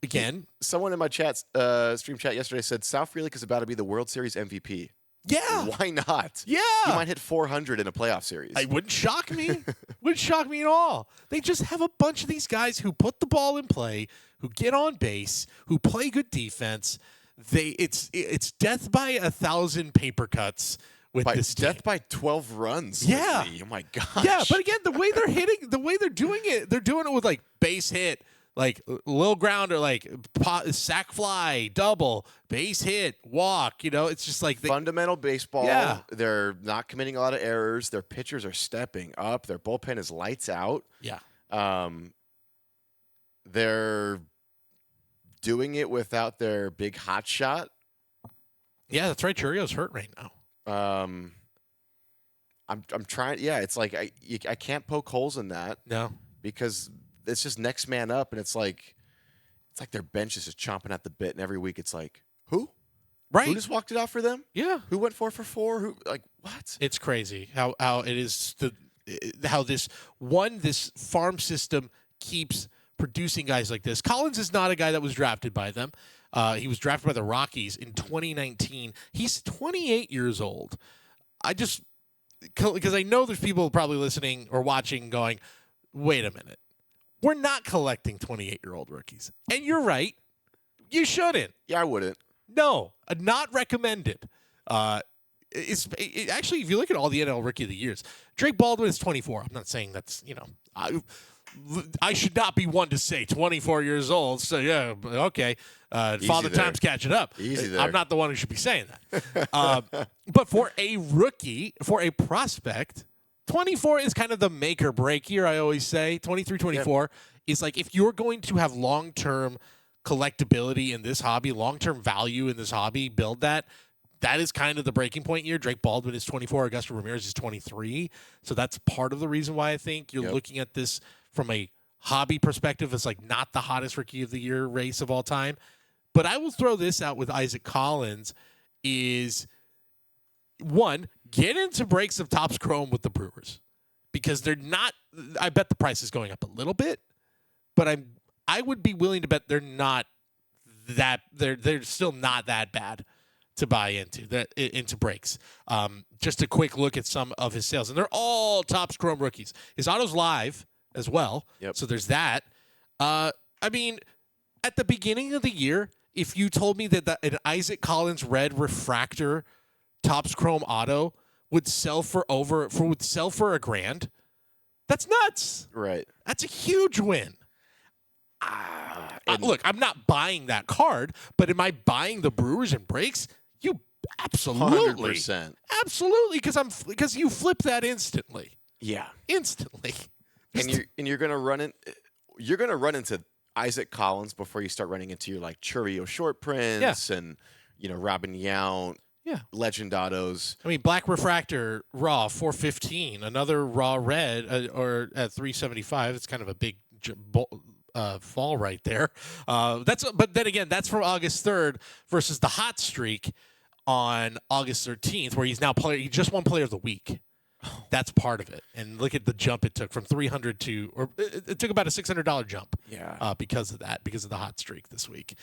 again. Someone in my stream chat yesterday said Sal Frelick is about to be the World Series MVP. Yeah. Why not? Yeah. He might hit 400 in a playoff series. It wouldn't shock me. Wouldn't shock me at all. They just have a bunch of these guys who put the ball in play, who get on base, who play good defense. It's death by 1,000 paper cuts with this team. Death by 12 runs. Yeah. Lately. Oh my gosh. Yeah, but again, the way they're hitting, the way they're doing it with like base hit, like little grounder, like sack fly, double, base hit, walk. It's just like fundamental baseball. Yeah. They're not committing a lot of errors. Their pitchers are stepping up. Their bullpen is lights out. Yeah. They're doing it without their big hot shot. Yeah, that's right. Churio's hurt right now. I'm trying. Yeah, it's like I can't poke holes in that. No, because it's just next man up, and it's like their bench is just chomping at the bit, and every week it's like, who? Right. Who just walked it out for them? Yeah. Who went 4 for 4? Who, like, what? It's crazy how it is how this farm system keeps producing guys like this. Collins is not a guy that was drafted by them. He was drafted by the Rockies in 2019. He's 28 years old. Because I know there's people probably listening or watching going, wait a minute. We're not collecting 28-year-old rookies. And you're right. You shouldn't. Yeah, I wouldn't. No, not recommended. Actually, if you look at all the NL Rookie of the Years, Drake Baldwin is 24. I'm not saying that's, I should not be one to say 24 years old. So, yeah, okay. Father there. Time's catching up. Easy there. I'm not the one who should be saying that. But for a rookie, for a prospect, 24 is kind of the make or break year, I always say. 23, 24 is like if you're going to have long-term collectability in this hobby, long-term value in this hobby, build that. That is kind of the breaking point year. Drake Baldwin is 24. Augusto Ramirez is 23. So that's part of the reason why I think you're looking at this from a hobby perspective as like not the hottest rookie of the year race of all time. But I will throw this out with Isaac Collins is, one, get into breaks of Topps Chrome with the Brewers. Because they're not – I bet the price is going up a little bit. But I would be willing to bet they're not that – they're still not that bad to buy into breaks. Just a quick look at some of his sales. And they're all Topps Chrome rookies. His auto's live as well. Yep. So there's that. I mean, at the beginning of the year, if you told me that an Isaac Collins red refractor Topps Chrome auto would sell for $1,000, that's nuts. Right. That's a huge win. Look, I'm not buying that card, but am I buying the Brewers and breaks? You absolutely, 100%. Absolutely, because you flip that instantly. Yeah, instantly. And you're gonna run into Isaac Collins before you start running into your like Churio short prints and Robin Yount. Yeah, legend autos. I mean, black refractor raw 415, another raw red or at 375. It's kind of a big fall right there. But then again, that's from August 3rd versus the hot streak on August 13th, where he's now he just won Player of the Week. That's part of it. And look at the jump it took from 300 to, or it took about a $600 jump. Yeah. Because of the hot streak this week.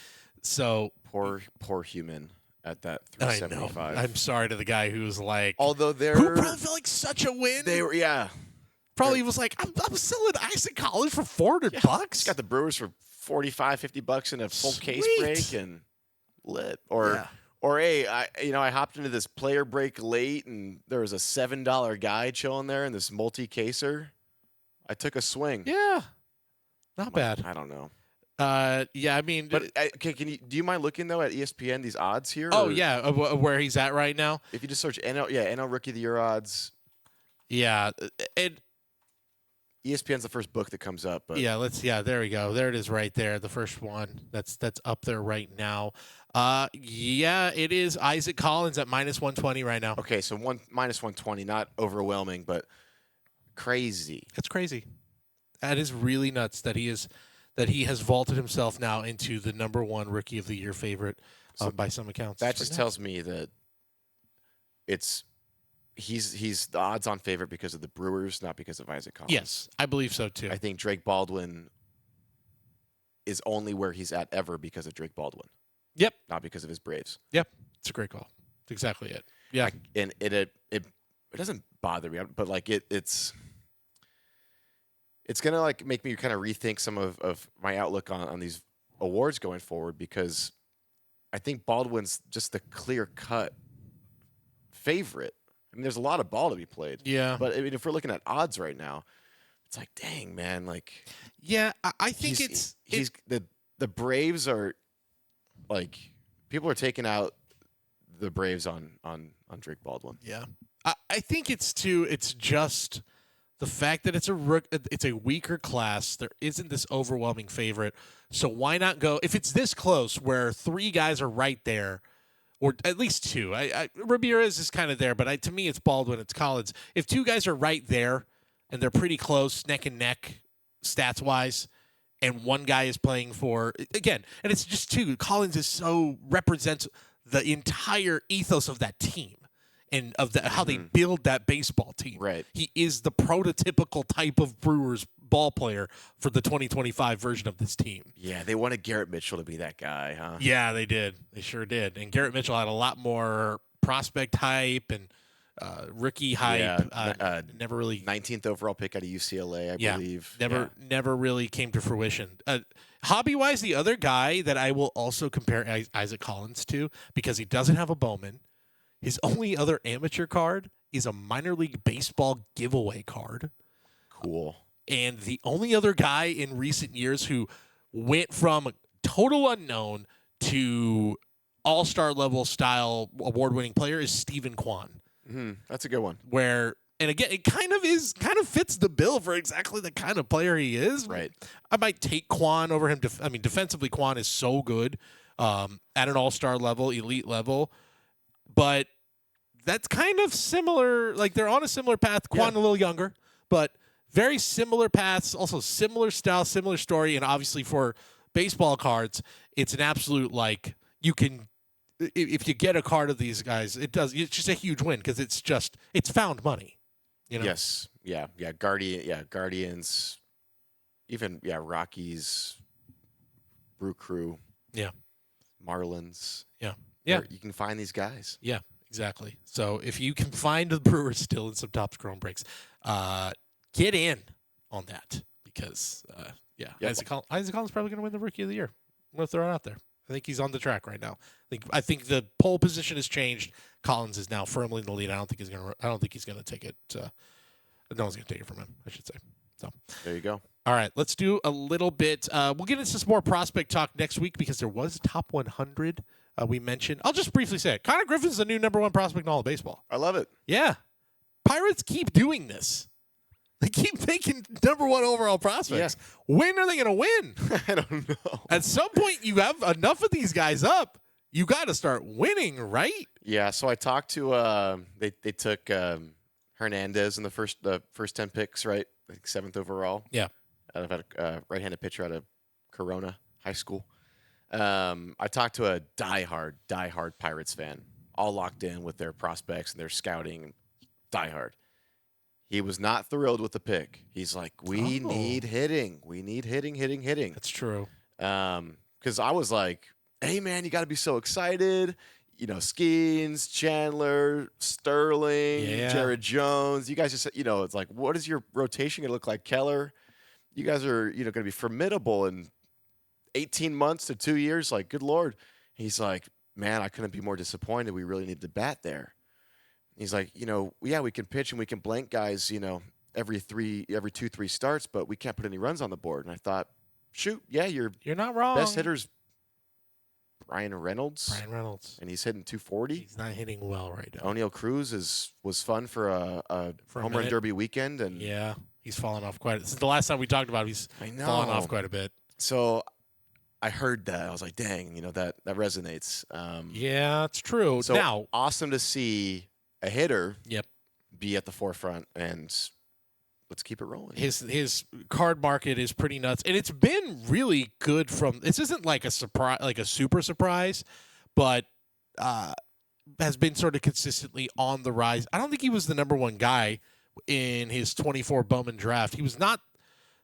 So poor human at that 375. I know. I'm sorry to the guy who's like, although who probably felt like such a win. They were, yeah. Probably was like, I'm selling Isaac Collins for $400. He's got the Brewers for $45-$50 in a full case break and lit. Or I hopped into this player break late and there was a $7 guide chilling there in this multi-caser. I took a swing. Yeah, not bad. I don't know. I mean, but okay, do you mind looking though at ESPN these odds here? Oh yeah, where he's at right now. If you just search NL Rookie of the Year odds. Yeah, and ESPN's the first book that comes up. But. There we go. There it is right there. The first one that's up there right now. It is Isaac Collins at -120 right now. Okay, so -120, not overwhelming, but crazy. It's crazy. That is really nuts that he has vaulted himself now into the #1 Rookie of the Year favorite by some accounts. That just tells me that he's the odds-on favorite because of the Brewers, not because of Isaac Collins. Yes, I believe so too. I think Drake Baldwin is only where he's at ever because of Drake Baldwin. Yep. Not because of his Braves. Yep. It's a great call. That's exactly it. Yeah. And it doesn't bother me, but like it's gonna like make me kind of rethink some of my outlook on these awards going forward, because I think Baldwin's just the clear-cut favorite. I mean, there's a lot of ball to be played. Yeah. But I mean, if we're looking at odds right now, it's like, dang, man, like. Yeah, I think the Braves are, like, people are taking out the Braves on Drake Baldwin. Yeah. I think it's just the fact that it's a weaker class. There isn't this overwhelming favorite. So why not go, if it's this close where 3 guys are right there, or at least 2. Ramirez is kind of there, but to me it's Baldwin, it's Collins. If 2 guys are right there and they're pretty close, neck and neck, stats-wise, and 1 guy is playing for, again, and it's just 2, Collins represents the entire ethos of that team and of how they build that baseball team. Right. He is the prototypical type of Brewers ball player for the 2025 version of this team. Yeah, they wanted Garrett Mitchell to be that guy, huh? Yeah, they did. They sure did. And Garrett Mitchell had a lot more prospect hype and rookie hype. Never really 19th overall pick out of UCLA, I believe. Never really came to fruition. Hobby-wise, the other guy that I will also compare Isaac Collins to, because he doesn't have a Bowman, his only other amateur card is a minor league baseball giveaway card. Cool. And the only other guy in recent years who went from total unknown to all-star level style award-winning player is Stephen Kwan. That's a good one. And again, it kind of fits the bill for exactly the kind of player he is. Right. I might take Kwan over him. Defensively, Kwan is so good at an all-star level, elite level. But that's kind of similar. Like, they're on a similar path. Kwan a little younger, but very similar paths, also similar style, similar story. And obviously for baseball cards, it's an absolute, like, you can – if you get a card of these guys, it's just a huge win because it's found money. You know? Yes. Yeah. Guardians. Even Rockies, Brew Crew. Yeah. Marlins. Yeah. You can find these guys. Yeah, exactly. So if you can find the Brewers still in some Topps Chrome breaks, get in on that because Isaac Collins probably going to win the Rookie of the Year. I'm going to throw it out there. I think he's on the track right now. I think the pole position has changed. Collins is now firmly in the lead. I don't think he's going to take it. No one's going to take it from him, I should say. So there you go. All right, let's do a little bit. We'll get into some more prospect talk next week because there was a top 100 we mentioned. I'll just briefly say it. Konnor Griffin is the new number one prospect in all of baseball. I love it. Yeah. Pirates keep doing this. They keep making number one overall prospects. Yeah. When are they going to win? I don't know. At some point, you have enough of these guys up. You got to start winning, right? Yeah. So I talked to they took Hernandez in the first 10 picks, right? Like 7th overall. Yeah. Out of a right-handed pitcher out of Corona High School. I talked to a diehard Pirates fan, all locked in with their prospects and their scouting. Diehard. He was not thrilled with the pick. He's like, we need hitting. We need hitting. That's true. Because I was like, hey, man, you got to be so excited. You know, Skeens, Chandler, Sterling, Jared Jones. You guys just, it's like, what is your rotation going to look like? Keller, you guys are, going to be formidable in 18 months to 2 years. Like, good Lord. He's like, man, I couldn't be more disappointed. We really need to bat there. He's like, we can pitch and we can blank guys, every 2-3 starts, but we can't put any runs on the board. And I thought, shoot, you're not wrong. Best hitter's Brian Reynolds. And he's hitting 240. He's not hitting well right now. O'Neal Cruz was fun for a home run derby weekend. And yeah, he's fallen off quite a bit. Since the last time we talked about him, he's fallen off quite a bit. So I heard that. I was like, dang, that resonates. Yeah, it's true. So now, awesome to see a hitter be at the forefront, and let's keep it rolling. His card market is pretty nuts, and it's been really good. This isn't like a surprise, like a super surprise, but has been sort of consistently on the rise. I don't think he was the number one guy in his 24 Bowman draft. He was not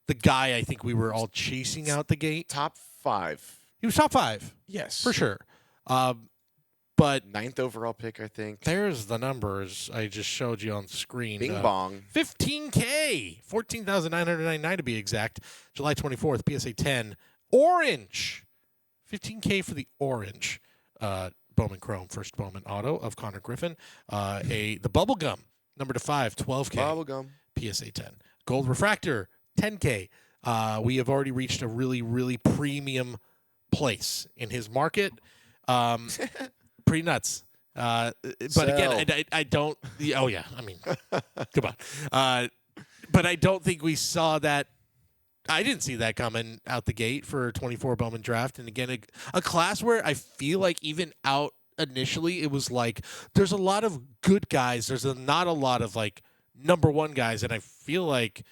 the guy I think we were all chasing out the gate. Top 5. He was top 5. Yes, for sure. But 9th overall pick, I think. There's the numbers I just showed you on the screen. Bing bong. 15K. 14,999 to be exact. July 24th, PSA 10. Orange. 15K for the orange. Bowman Chrome, first Bowman auto of Konnor Griffin. The Bubblegum, number 5, 12K. Bubblegum. PSA 10. Gold Refractor, 10K. We have already reached a really, really premium place in his market. Pretty nuts. But again, I don't. Oh yeah, I mean, come on. But I don't think we saw that. I didn't see that coming out the gate for a 24 Bowman draft. And again, a class where I feel like even out initially, it was like there's a lot of good guys. There's not a lot of like number one guys, and I feel like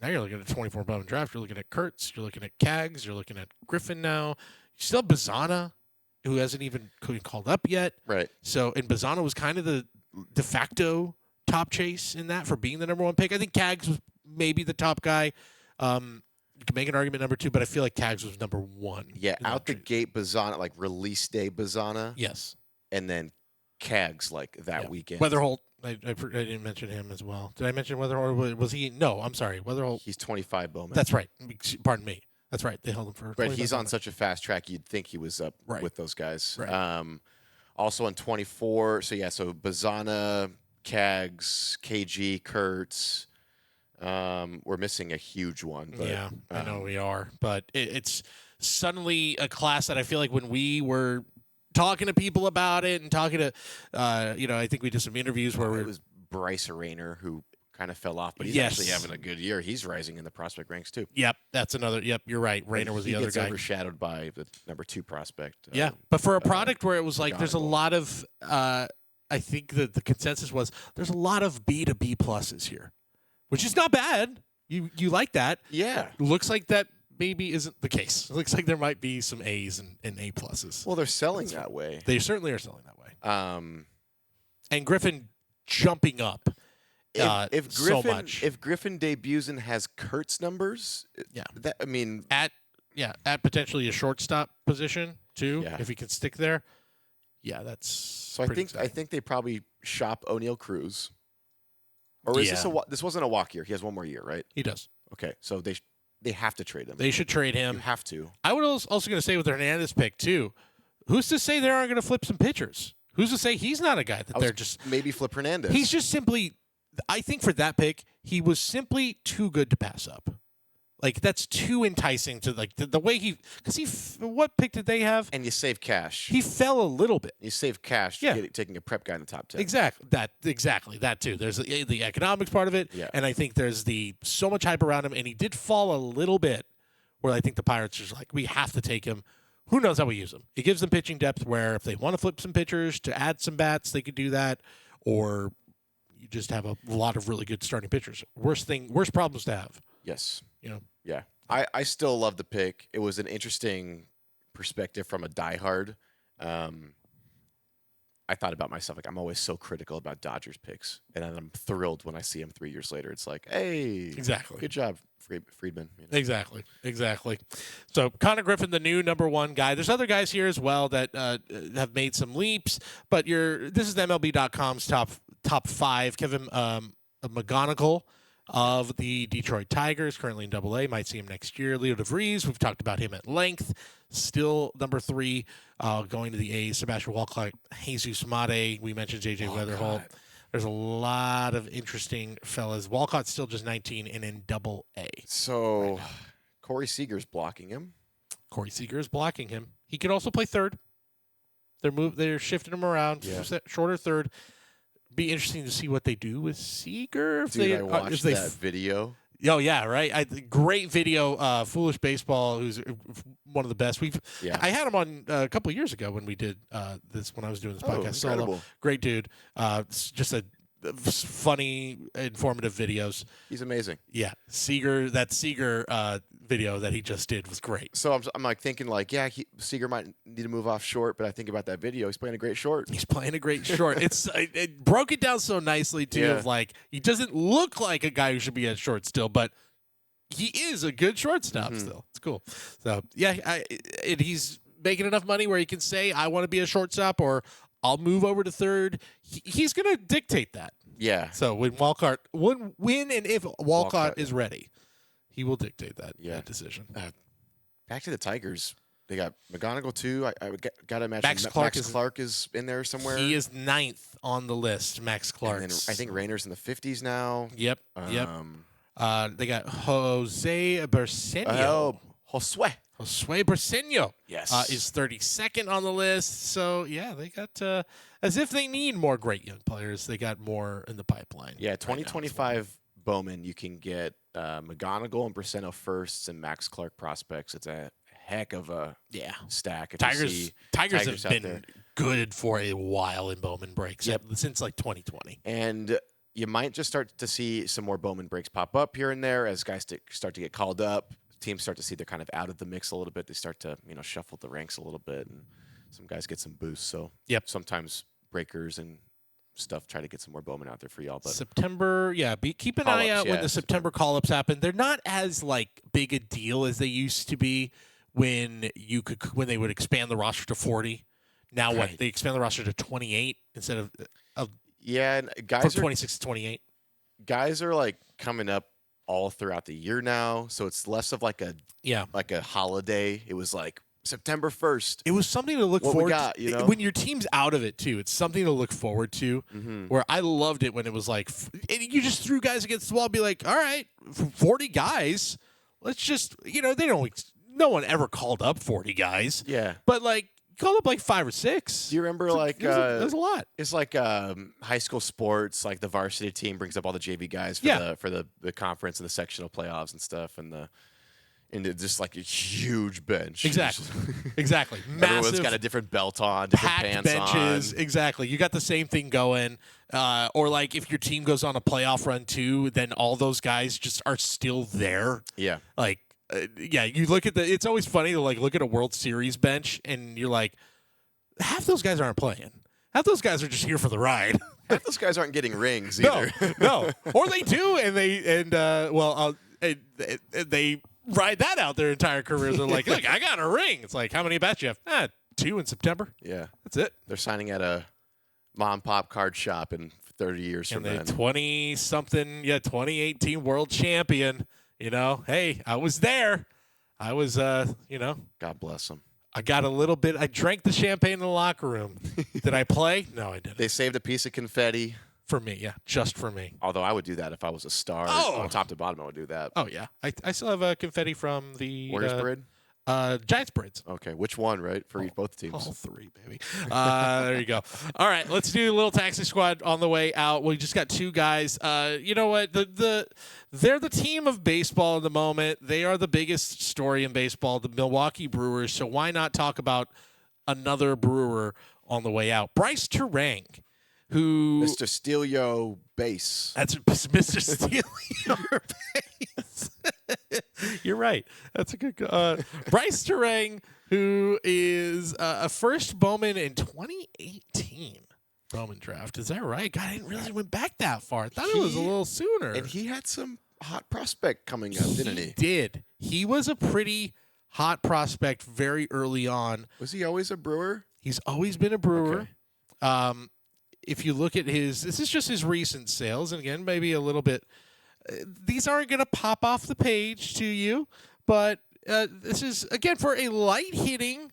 now you're looking at a 24 Bowman draft. You're looking at Kurtz. You're looking at Kaggs. You're looking at Griffin now. You still have Bazana, who hasn't even called up yet. Right. So, and Bazana was kind of the de facto top chase in that for being the number one pick. I think Kaggs was maybe the top guy. You can make an argument number 2, but I feel like Cags was number 1. Yeah, out the gate, Bazana, like release day Bazana. Yes. And then Cags, like that weekend. Weatherholt, I didn't mention him as well. Did I mention Weatherholt? Was he? No, I'm sorry. Weatherholt. He's 25 Bowman. That's right. Pardon me. That's right. They held him for. But he's on such a fast track, you'd think he was up with those guys. Right. Also on 24, so Bazana, Cags, KG, Kurtz. We're missing a huge one. But, yeah, I know we are. But it's suddenly a class that I feel like when we were talking to people about it and talking to, I think we did some interviews where it was Bryce Rayner who kind of fell off, but he's actually having a good year. He's rising in the prospect ranks too. Yep, that's another. Yep, you're right. Rayner was the other guy. Overshadowed by the number 2 prospect. Yeah, but for a product where it was like, there's a lot of. I think that the consensus was there's a lot of B to B pluses here, which is not bad. You like that? Yeah. Looks like that maybe isn't the case. It looks like there might be some A's and A pluses. Well, they're selling that way. They certainly are selling that way. And Griffin jumping up. If Griffin, so much. If Griffin debuts and has Kurtz numbers, at potentially a shortstop position too, if he can stick there. Yeah, that's so. I think they probably shop O'Neal Cruz, or is this wasn't a walk year? He has one more year, right? He does. Okay, so they have to trade him. They should trade him. You have to. I would also going to say with the Hernandez pick too. Who's to say they aren't going to flip some pitchers? Who's to say he's not a guy that they're just maybe flip Hernandez? He's just simply. I think for that pick, he was simply too good to pass up. Like, that's too enticing to, like, the way what pick did they have? And you save cash. He fell a little bit. You save cash taking a prep guy in the top 10. Exactly. That too. There's the economics part of it. Yeah. And I think there's so much hype around him. And he did fall a little bit where I think the Pirates are just like, we have to take him. Who knows how we use him? It gives them pitching depth where if they want to flip some pitchers to add some bats, they could do that. Or you just have a lot of really good starting pitchers. Worst problems to have. Yes. Yeah. I still love the pick. It was an interesting perspective from a diehard. I thought about myself, like, I'm always so critical about Dodgers picks, and then I'm thrilled when I see him 3 years later. It's like, hey, exactly, good job, Friedman. Exactly. So Konnor Griffin, the new number 1 guy. There's other guys here as well that have made some leaps, but this is the MLB.com's top 5. Kevin McGonigal of the Detroit Tigers, currently in AA. Might see him next year. Leo DeVries, we've talked about him at length. Still number 3, going to the A's. Sebastian Walcott, Jesus Mate. We mentioned J.J. Weatherholt. There's a lot of interesting fellas. Walcott's still just 19 and in AA. So Corey Seager's blocking him. He could also play third. They're shifting him around. Yeah. Shorter third. Be interesting to see what they do with Seager. I watched that video. Oh yeah, right. Great video. Foolish Baseball, who's one of the best. I had him on a couple of years ago when we did this. When I was doing this podcast, incredible. Great dude. Just a funny, informative videos. He's amazing. Yeah, Seager video that he just did was great. So I'm like thinking like, Seager might need to move off short, but I think about that video. He's playing a great short. It broke it down so nicely too. Yeah. Of like, he doesn't look like a guy who should be at short still, but he is a good shortstop still. It's cool. So he's making enough money where he can say, I want to be a shortstop, or I'll move over to third. He's going to dictate that. Yeah. So when and if Walcott is ready, he will dictate that decision. Back to the Tigers. They got McGonigal too. I got to imagine Max Clark is in there somewhere. He is 9th on the list, Max Clark. And then I think Rayner's in the 50s now. Yep. They got Jose Bersenio. Josue Bersenio is 32nd on the list. So, they got, as if they need more great young players, they got more in the pipeline. Yeah, 2025 Bowman, you can get McGonigal and Bersenio firsts and Max Clark prospects. It's a heck of a stack. Tigers have been good for a while in Bowman breaks since like 2020. And you might just start to see some more Bowman breaks pop up here and there as guys start to get called up. Teams start to see they're kind of out of the mix a little bit. They start to, shuffle the ranks a little bit, and some guys get some boosts. So sometimes breakers and stuff. Try to get some more Bowman out there for y'all. But September, keep an eye out when the September call-ups happen. They're not as like big a deal as they used to be when they would expand the roster to 40. Now what? They expand the roster to 28 instead of and guys from 26 to 28. Guys are like coming up all throughout the year now, so it's less of like a holiday. It was like September 1st. It was something to look forward to. When your team's out of it, too, it's something to look forward to. Mm-hmm. Where I loved it when it was like, and you just threw guys against the wall and be like, all right, 40 guys. Let's just, no one ever called up 40 guys. Yeah. But like, called up like 5 or 6. Do you remember it was a lot. It's like high school sports, like the varsity team brings up all the JV guys for the conference and the sectional playoffs and stuff, and just like a huge bench. Exactly. Massive. Everyone's got a different belt on, different pants benches. on. Exactly. You got the same thing going. Or like if your team goes on a playoff run too, then all those guys just are still there. Yeah. Like, you look at it's always funny to like look at a World Series bench and you're like, half those guys aren't playing. Half those guys are just here for the ride. Half those guys aren't getting rings either. No. Or they do, and they ride that out their entire careers. They're like, look, I got a ring. It's like, how many bats you have? 2 in September. Yeah. That's it. They're signing at a mom and pop card shop in 30 years from then. 2018 world champion. Hey, I was there. I was, God bless them. I got a little bit. I drank the champagne in the locker room. Did I play? No, I didn't. They saved a piece of confetti. For me, yeah. Just for me. Although I would do that if I was a star. On top to bottom, I would do that. Oh, yeah. I still have confetti from the Warriors parade? Giants parades. Okay. Which one, right? For both teams. All 3, baby. There you go. All right. Let's do a little taxi squad on the way out. We just got 2 guys. You know what? They're the team of baseball at the moment. They are the biggest story in baseball, the Milwaukee Brewers. So why not talk about another Brewer on the way out? Bryce Terang. Who Mr. Steelio Base. That's Mr. Steelio Base. You're right. That's a good Bryce Terang, who is a first Bowman in 2018 Bowman draft. Is that right? God, I didn't realize it went back that far. I thought it was a little sooner. And he had some hot prospect coming up, didn't he? He did. He was a pretty hot prospect very early on. Was he always a Brewer? He's always been a Brewer. Okay. If you look at this is just his recent sales, and again, maybe a little bit. These aren't going to pop off the page to you, but this is again for a light-hitting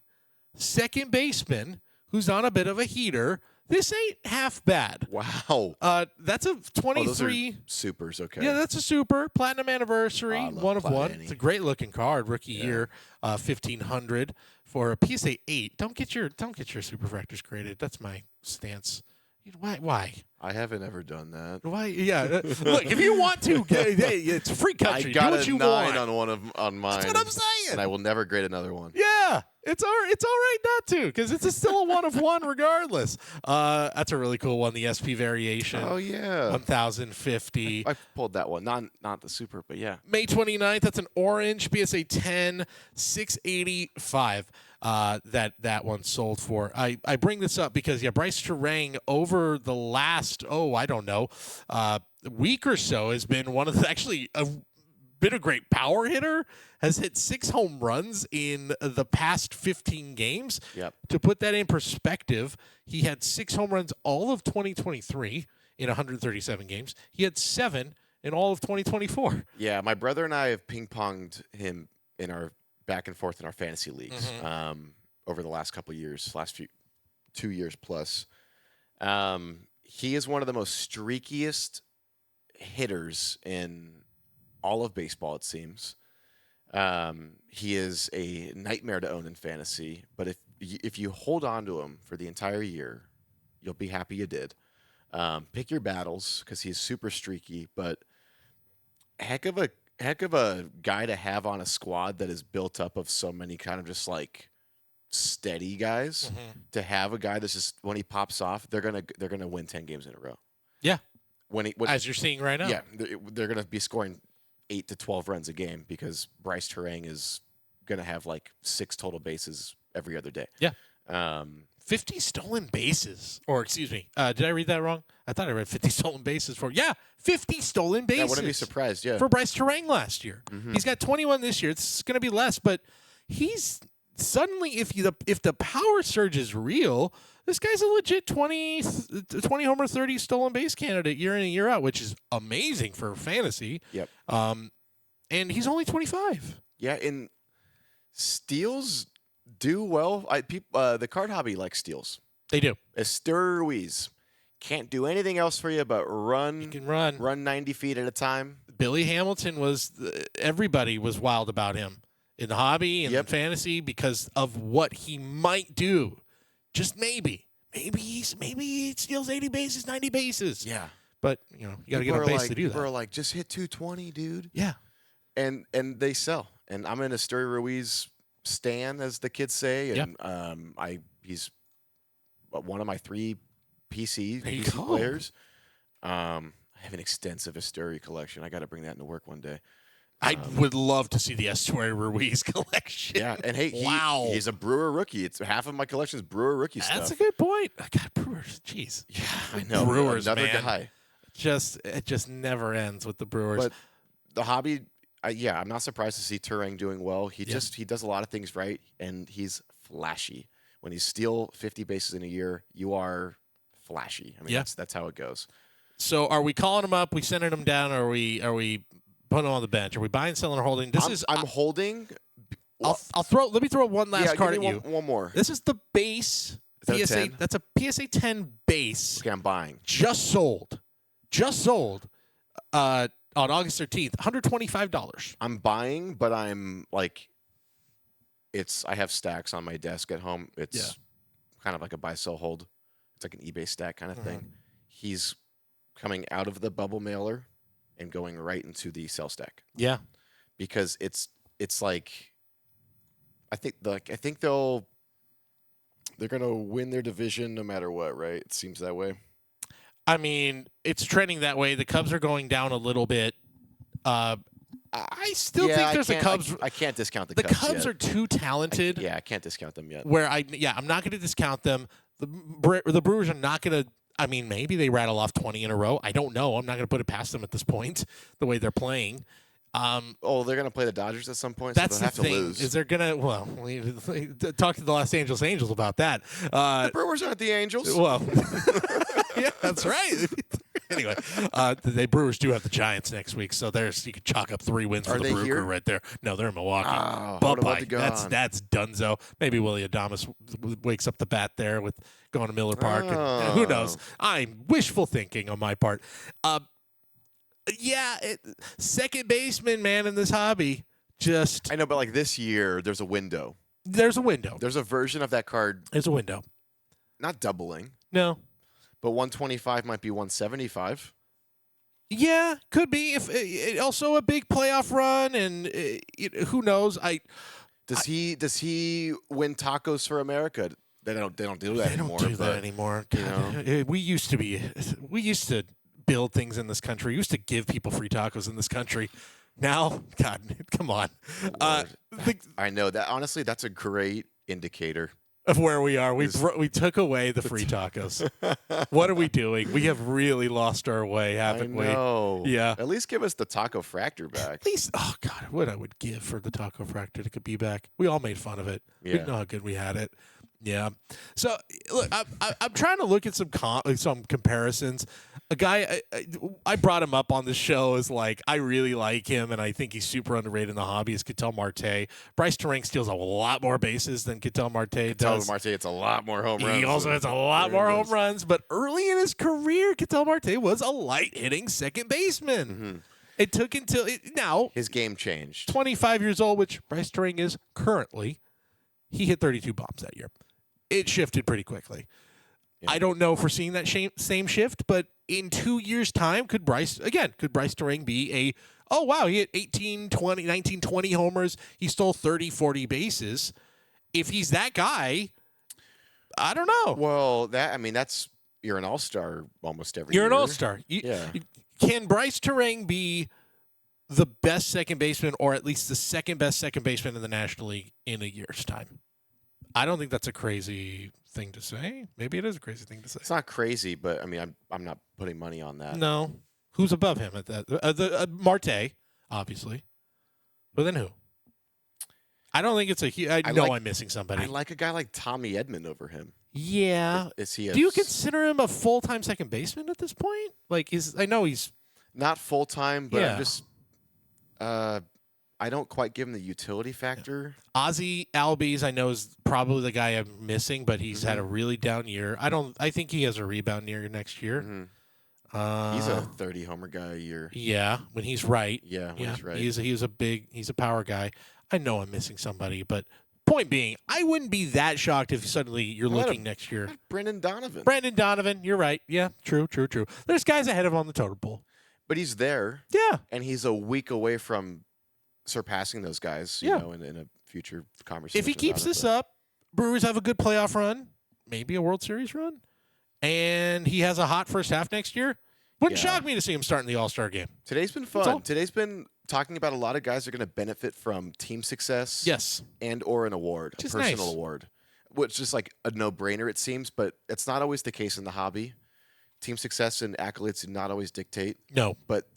second baseman who's on a bit of a heater. This ain't half bad. Wow. That's a 23. Those are supers, okay. Yeah, that's a super platinum anniversary, 1 of 1. It's a great-looking card, rookie year, 1,500 for a PSA 8. Don't get your superfractors graded. That's my stance. Why? I haven't ever done that. Why? Yeah. Look, if you want to, it's a free country. I got do what you a 9 want. on mine. That's what I'm saying. And I will never grade another one. Yeah. It's all right not to, because it's still a 1 of 1 regardless. That's a really cool one, the SP variation. Oh, yeah. 1,050. I pulled that one. Not the super, but yeah. May 29th, that's an orange PSA 10, 685. That one sold for. I bring this up because Bryce Terang over the last week or so has been been a great power hitter. Has hit 6 home runs in the past 15 games. Yep. To put that in perspective, he had 6 home runs all of 2023 in 137 games. He had 7 in all of 2024. Yeah, my brother and I have ping-ponged him in our back and forth in our fantasy leagues over the last couple of years, 2 years plus. He is one of the most streakiest hitters in all of baseball, it seems. He is a nightmare to own in fantasy, but if you hold on to him for the entire year, you'll be happy you did. Pick your battles because he's super streaky, but heck of a guy to have on a squad that is built up of so many kind of just like steady guys. To have a guy that's just when he pops off, they're gonna win 10 games in a row. Yeah, as you're seeing right now. Yeah, they're gonna be scoring 8 to 12 runs a game because Bryce Terang is gonna have like 6 total bases every other day. Yeah. 50 stolen bases. Or, excuse me, did I read that wrong? I thought I read 50 stolen bases for. Yeah, 50 stolen bases. I wouldn't be surprised, yeah. For Bryce Terang last year. He's got 21 this year. It's going to be less, but he's suddenly, if the power surge is real, this guy's a legit 20 homer, 30 stolen base candidate year in and year out, which is amazing for fantasy. Yep. And he's only 25. Yeah, and steals do well. The card hobby likes steals. They do. Esther Ruiz can't do anything else for you but run. He can run 90 feet at a time. Billy Hamilton everybody was wild about him in the hobby and in fantasy because of what he might do. Just maybe he steals 80 bases, 90 bases. Yeah. But, you got to get on base to do that. People are like, just hit 220, dude. Yeah. And they sell. And I'm in a Esther Ruiz stan, as the kids say. And he's one of my 3 PC players. I have an extensive Esteri collection. I got to bring that into work one day. I would love to see the Esther Ruiz collection. Yeah, and hey, he's a Brewer rookie. It's half of my collection is Brewer rookie stuff. That's a good point. God, Brewers, jeez. Yeah, I know. Brewers, another man. guy. It just never ends with the Brewers. But the hobby, I'm not surprised to see Terang doing well. He does a lot of things right, and he's flashy. When you steal 50 bases in a year, you are flashy. I mean, that's how it goes. So, are we calling him up? We sending him down? Or are we putting him on the bench? Are we buying, selling, or holding? I'm holding. I'll throw. Let me throw one last card at you. One more. This is the base Is that PSA. a 10? That's a PSA 10 base. Okay, I'm buying. Just sold. On August 13th, $125. I'm buying, but I'm like, I have stacks on my desk at home. It's kind of like a buy, sell, hold. It's like an eBay stack kind of thing. He's coming out of the bubble mailer and going right into the sell stack. Yeah, because it's like, I think they're gonna win their division no matter what, right? It seems that way. I mean, it's trending that way. The Cubs are going down a little bit. I still think there's the Cubs. I can't discount the The Cubs. Cubs yet. are too talented. I can't discount them yet. I'm not going to discount them. The Brewers are not going to. I mean, maybe they rattle off 20 in a row. I don't know. I'm not going to put it past them at this point, the way they're playing. They're going to play the Dodgers at some point, That's so they'll have the thing. to lose. Is they're going to, talk to the Los Angeles Angels about that. The Brewers aren't the Angels. Well, yeah, that's right. Anyway, the Brewers do have the Giants next week, so you could chalk up 3 wins for the Brewer crew right there. No, they're in Milwaukee. Bye-bye. That's Dunzo. Maybe Willie Adames wakes up the bat there with going to Miller Park. And who knows? I'm wishful thinking on my part. Second baseman, man, in this hobby. I know, but like this year, there's a window. There's a window. There's a version of that card. There's a window. Not doubling. No. But 125 might be 175. Yeah, could be. If also a big playoff run, and who knows? Does he win tacos for America? They don't do that anymore. They don't do that anymore. God, we used to build things in this country. We used to give people free tacos in this country. Now, God, come on. I know that. Honestly, that's a great indicator of where we are. We took away the free tacos. What are we doing? We have really lost our way, haven't we? I know. Yeah. At least give us the taco fractor back. At least, oh God, what I would give for the taco fractor to be back. We all made fun of it. Yeah. We know how good we had it. Yeah. So look, I'm trying to look at some comparisons. A guy I brought him up on the show is like, I really like him, and I think he's super underrated in the hobby. Is Ketel Marte. Bryce Terang steals a lot more bases than Ketel Marte does. Ketel Marte hits a lot more home runs. He also hits a lot more home runs. But early in his career, Ketel Marte was a light hitting second baseman. Mm-hmm. It took until now his game changed. 25 years old, which Bryce Terang is currently. He hit 32 bombs that year. It shifted pretty quickly. Yeah. I don't know if we're seeing that same shift, but in 2 years' time, could Bryce Terang be he hit 18, 20, 19, 20 homers. He stole 30, 40 bases. If he's that guy, I don't know. Well, you're an all-star almost every year. You're an all-star. Can Bryce Terang be the best second baseman, or at least the second best second baseman in the National League in a year's time? I don't think that's a crazy thing to say. Maybe it is a crazy thing to say. It's not crazy, but I mean, I'm not putting money on that. No. Who's above him at that? Marte, obviously. But then who? I don't think it's I'm missing somebody. I like a guy like Tommy Edman over him. Yeah. Is he? Do you consider him a full-time second baseman at this point? Like, I know he's not full-time, but Yeah. I'm just I don't quite give him the utility factor. Ozzy Albies, I know, is probably the guy I'm missing, but he's had a really down year. I think he has a rebound year next year. He's a 30 homer guy a year. Yeah, when he's right. Yeah, when he's right. He's a power guy. I know I'm missing somebody, but point being, I wouldn't be that shocked if suddenly you're looking next year. Brendan Donovan. Brandon Donovan, you're right. Yeah, true. There's guys ahead of him on the totem pole. But he's there. Yeah. And he's a week away from surpassing those guys, you know, in a future conversation. If he keeps this up, Brewers have a good playoff run, maybe a World Series run, and he has a hot first half next year. Wouldn't shock me to see him start in the All-Star game. Today's been fun. Today's been talking about a lot of guys that are going to benefit from team success. Yes. And or an award, a personal award, which is like a no-brainer, it seems, but it's not always the case in the hobby. Team success and accolades do not always dictate. No. But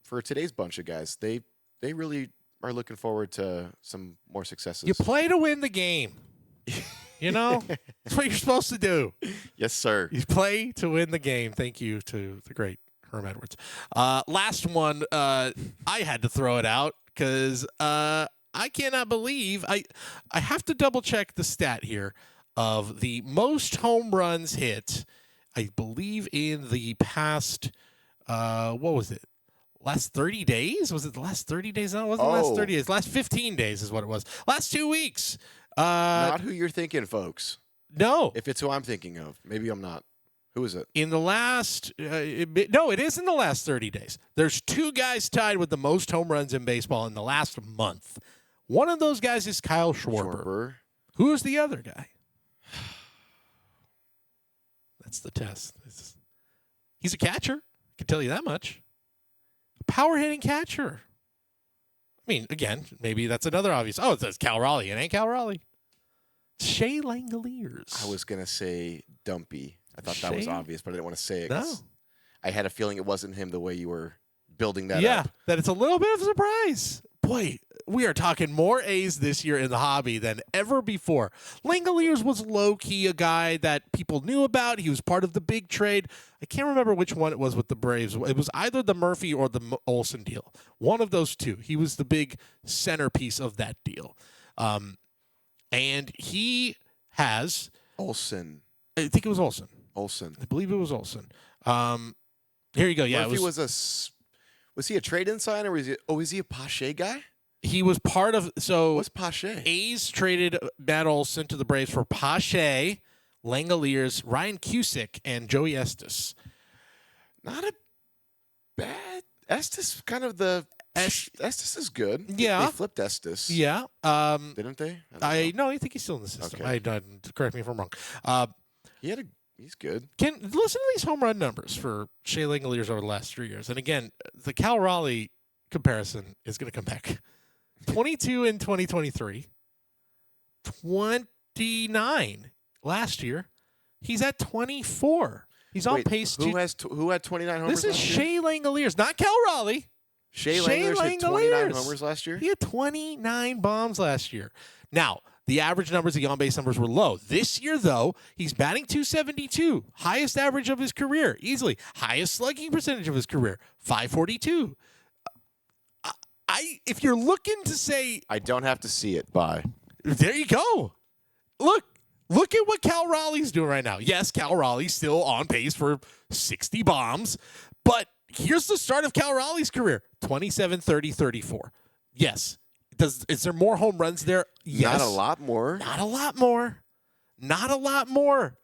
for today's bunch of guys, they really are looking forward to some more successes. You play to win the game. You know? That's what you're supposed to do. Yes, sir. You play to win the game. Thank you to the great Herm Edwards. Last one, I had to throw it out because I cannot believe I have to double check the stat here of the most home runs hit. I believe in the past, what was it? Last 30 days? Was it the last 30 days? No, it wasn't the last 30 days. Last 15 days is what it was. Last 2 weeks. Not who you're thinking, folks. No. If it's who I'm thinking of. Maybe I'm not. Who is it? In the last, it is in the last 30 days. There's 2 guys tied with the most home runs in baseball in the last month. One of those guys is Kyle Schwarber. Who is the other guy? That's the test. He's a catcher. I can tell you that much. A power hitting catcher. I mean, again, maybe that's another obvious. Oh, it says Cal Raleigh. It ain't Cal Raleigh. It's Shea Langoliers. I was going to say Dumpy. I thought that was obvious, but I didn't want to say it. No. I had a feeling it wasn't him the way you were building that up. Yeah, that it's a little bit of a surprise. Boy, we are talking more A's this year in the hobby than ever before. Langoliers was low-key a guy that people knew about. He was part of the big trade. I can't remember which one it was with the Braves. It was either the Murphy or the Olsen deal. One of those two. He was the big centerpiece of that deal. And he has... Olsen. I think it was Olsen. Olsen. I believe it was Olsen. Here you go. Yeah, Murphy was he a trade-in sign or was he a Pache guy? He was part of What's Pache? A's traded Matt Olson to the Braves for Pache, Langoliers, Ryan Cusick, and Joey Estes. Not a bad Estes. Kind of the Estes is good. Yeah, they flipped Estes. Yeah, didn't they? No, I think he's still in the system. Okay. Correct me if I'm wrong. He's good. Listen to these home run numbers for Shea Langoliers over the last 3 years. And again, the Cal Raleigh comparison is going to come back. 22 in 2023. 29 last year. He's at 24. He's on pace to... Who had 29 homers This is Shea Langoliers, not Cal Raleigh. Shea Langoliers had 29 homers last year? He had 29 bombs last year. Now, the average numbers, the on-base numbers were low. This year, though, he's batting .272, highest average of his career, easily. Highest slugging percentage of his career, .542. If you're looking to say... I don't have to see it. Bye. There you go. Look at what Cal Raleigh's doing right now. Yes, Cal Raleigh's still on pace for 60 bombs, but here's the start of Cal Raleigh's career, 27, 30, 34. Yes. Is there more home runs there? Yes. Not a lot more. Not a lot more. Not a lot more.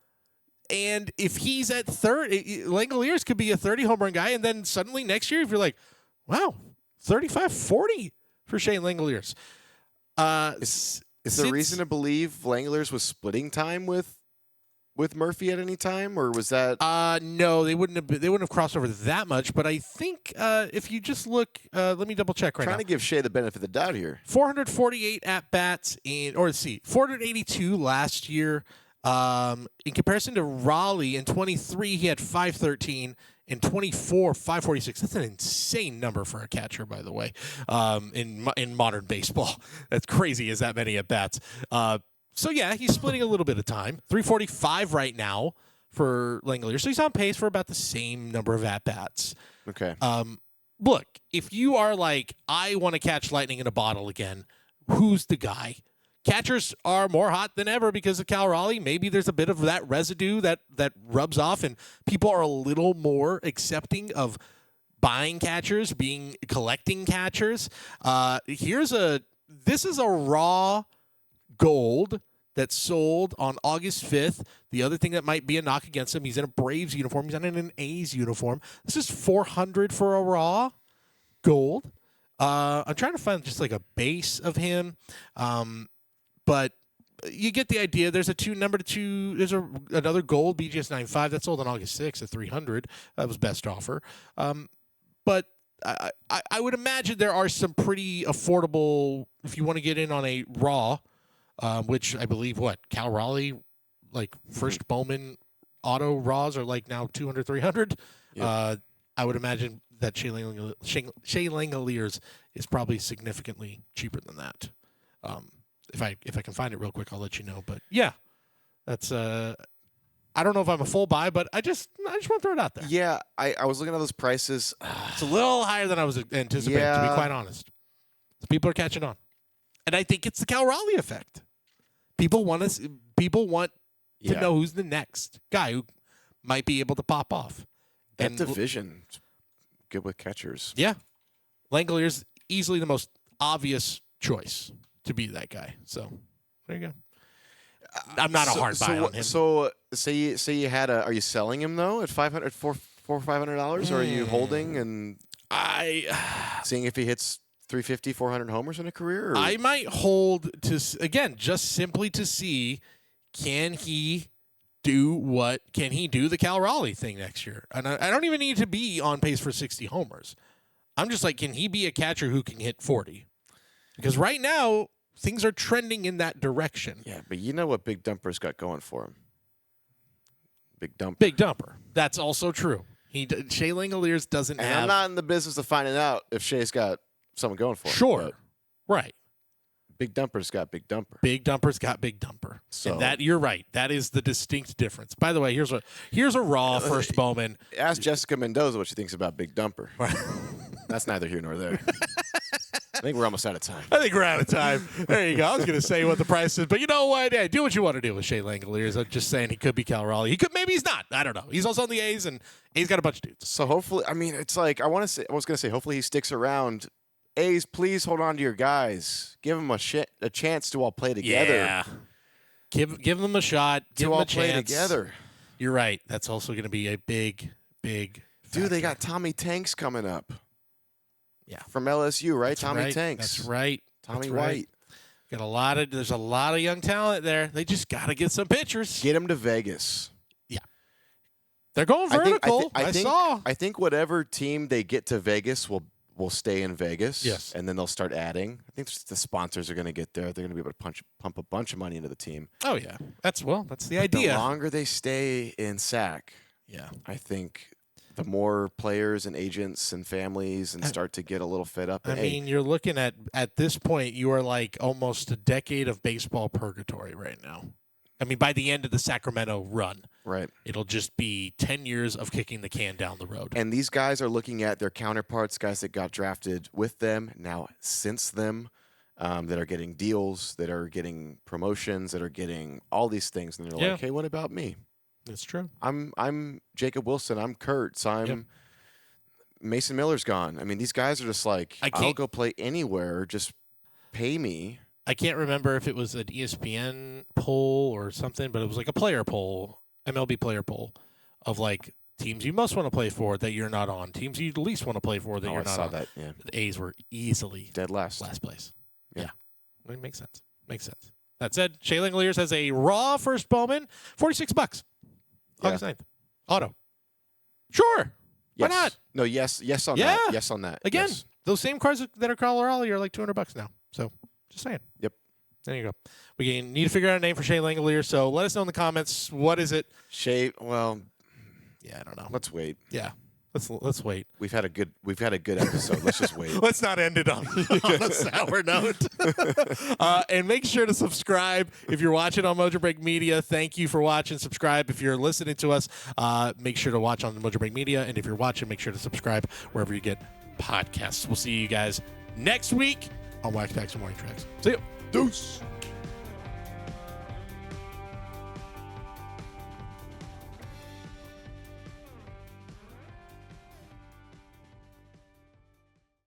And if he's at 30, Langoliers could be a 30 home run guy, and then suddenly next year, if you're like, wow, 35, 40 for Shea Langoliers. Is there reason to believe Langoliers was splitting time with with Murphy at any time, or was that? No, they wouldn't have crossed over that much. But I think if you just look, let me double check right now. Trying to give Shea the benefit of the doubt here. 448 at bats 482 last year. In comparison to Raleigh in 23, he had 513. In 24, 546. That's an insane number for a catcher, by the way, in modern baseball. That's crazy, is that many at bats. So, yeah, he's splitting a little bit of time. 345 right now for Langoliers. So he's on pace for about the same number of at bats. Okay. Look, if you are like, I want to catch lightning in a bottle again, who's the guy? Catchers are more hot than ever because of Cal Raleigh. Maybe there's a bit of that residue that rubs off, and people are a little more accepting of buying catchers, collecting catchers. This is a raw gold that sold on August 5th. The other thing that might be a knock against him, he's in a Braves uniform. He's not in an A's uniform. This is $400 for a raw gold. I'm trying to find just like a base of him. But you get the idea. There's number two. There's another gold BGS 95 that sold on August 6th at $300. That was best offer. But I would imagine there are some pretty affordable, if you want to get in on a raw, which I believe Cal Raleigh, like first Bowman auto raws are like now $200, $300. Yep. I would imagine that Shea Langoliers is probably significantly cheaper than that. If I can find it real quick, I'll let you know. But yeah, that's I don't know if I'm a full buy, but I just want to throw it out there. Yeah, I was looking at those prices. It's a little higher than I was anticipating, to be quite honest. So people are catching on, and I think it's the Cal Raleigh effect. People want to know who's the next guy who might be able to pop off. That division, good with catchers. Yeah, Langoliers easily the most obvious choice to be that guy. So there you go. I'm not a hard buy on him. So say you had are you selling him though at $500 or $500, or are you holding and seeing if he hits 350, 400 homers in a career? Or? I might hold just simply to see can he do the Cal Raleigh thing next year? And I don't even need to be on pace for 60 homers. I'm just like, can he be a catcher who can hit 40? Because right now, things are trending in that direction. Yeah, but you know what Big Dumper's got going for him? Big Dumper. That's also true. Shea Langoliers doesn't have... I'm not in the business of finding out if Shea's got someone going for him. Sure. Right. Big Dumper's got Big Dumper. Big Dumper's got Big Dumper. So and that you're right. That is the distinct difference. By the way, here's a raw first Bowman. Ask Jessica Mendoza what she thinks about Big Dumper. That's neither here nor there. I think we're almost out of time. There you go. I was going to say what the price is, but you know what? Yeah, do what you want to do with Shea Langoliers. I'm just saying he could be Cal Raleigh. Maybe he's not. I don't know. He's also on the A's, and A's got a bunch of dudes. So hopefully, it's like I was going to say, hopefully he sticks around. A's, please hold on to your guys. Give them a chance to all play together. Yeah. Give them a shot. Give them a chance. Play together. You're right. That's also going to be a big factor. Dude, they got Tommy Tanks coming up. Yeah. From LSU, right? That's Tommy right. Tanks. That's right. Tommy White. There's a lot of young talent there. They just got to get some pitchers. Get them to Vegas. Yeah. They're going vertical. I think whatever team they get to Vegas will stay in Vegas. Yes. And then they'll start adding. I think the sponsors are going to get there. They're going to be able to pump a bunch of money into the team. Oh, yeah. That's the idea. The longer they stay in SAC, I think the more players and agents and families and start to get a little fed up. I mean, you're looking at this point, you are like almost a decade of baseball purgatory right now. I mean, by the end of the Sacramento run, right, it'll just be 10 years of kicking the can down the road. And these guys are looking at their counterparts, guys that got drafted with them, now since them, that are getting deals, that are getting promotions, that are getting all these things. And they're like, hey, what about me? That's true. I'm Jacob Wilson. I'm Kurtz. Mason Miller's gone. I mean, these guys are just like, I'll go play anywhere. Just pay me. I can't remember if it was an ESPN poll or something, but it was like a player poll, MLB player poll, of like teams you must want to play for that you're not on, teams you least want to play for that you're not on. I saw that. Yeah. The A's were easily dead last place. Yeah. It makes sense. That said, Shea Langoliers has a raw first Bowman, $46. August 9th. Auto. Sure. Why Yes. not? No, yes on Yeah. that. Yes on that. Again, Yes. those same cars that are Cal Raleigh are like $200 now. So just saying. Yep. There you go. We need to figure out a name for Shea Langolier. So let us know in the comments. What is it? Shea, well, Yeah, I don't know. let's wait. Yeah. Let's wait. We've had a good episode. Let's just wait. Let's not end it on a sour note. And make sure to subscribe if you're watching on Mojobreak Media. Thank you for watching. Subscribe if you're listening to us. Make sure to watch on Mojobreak Media. And if you're watching, make sure to subscribe wherever you get podcasts. We'll see you guys next week on Wax Packs and Morning Tracks. See you. Deuce.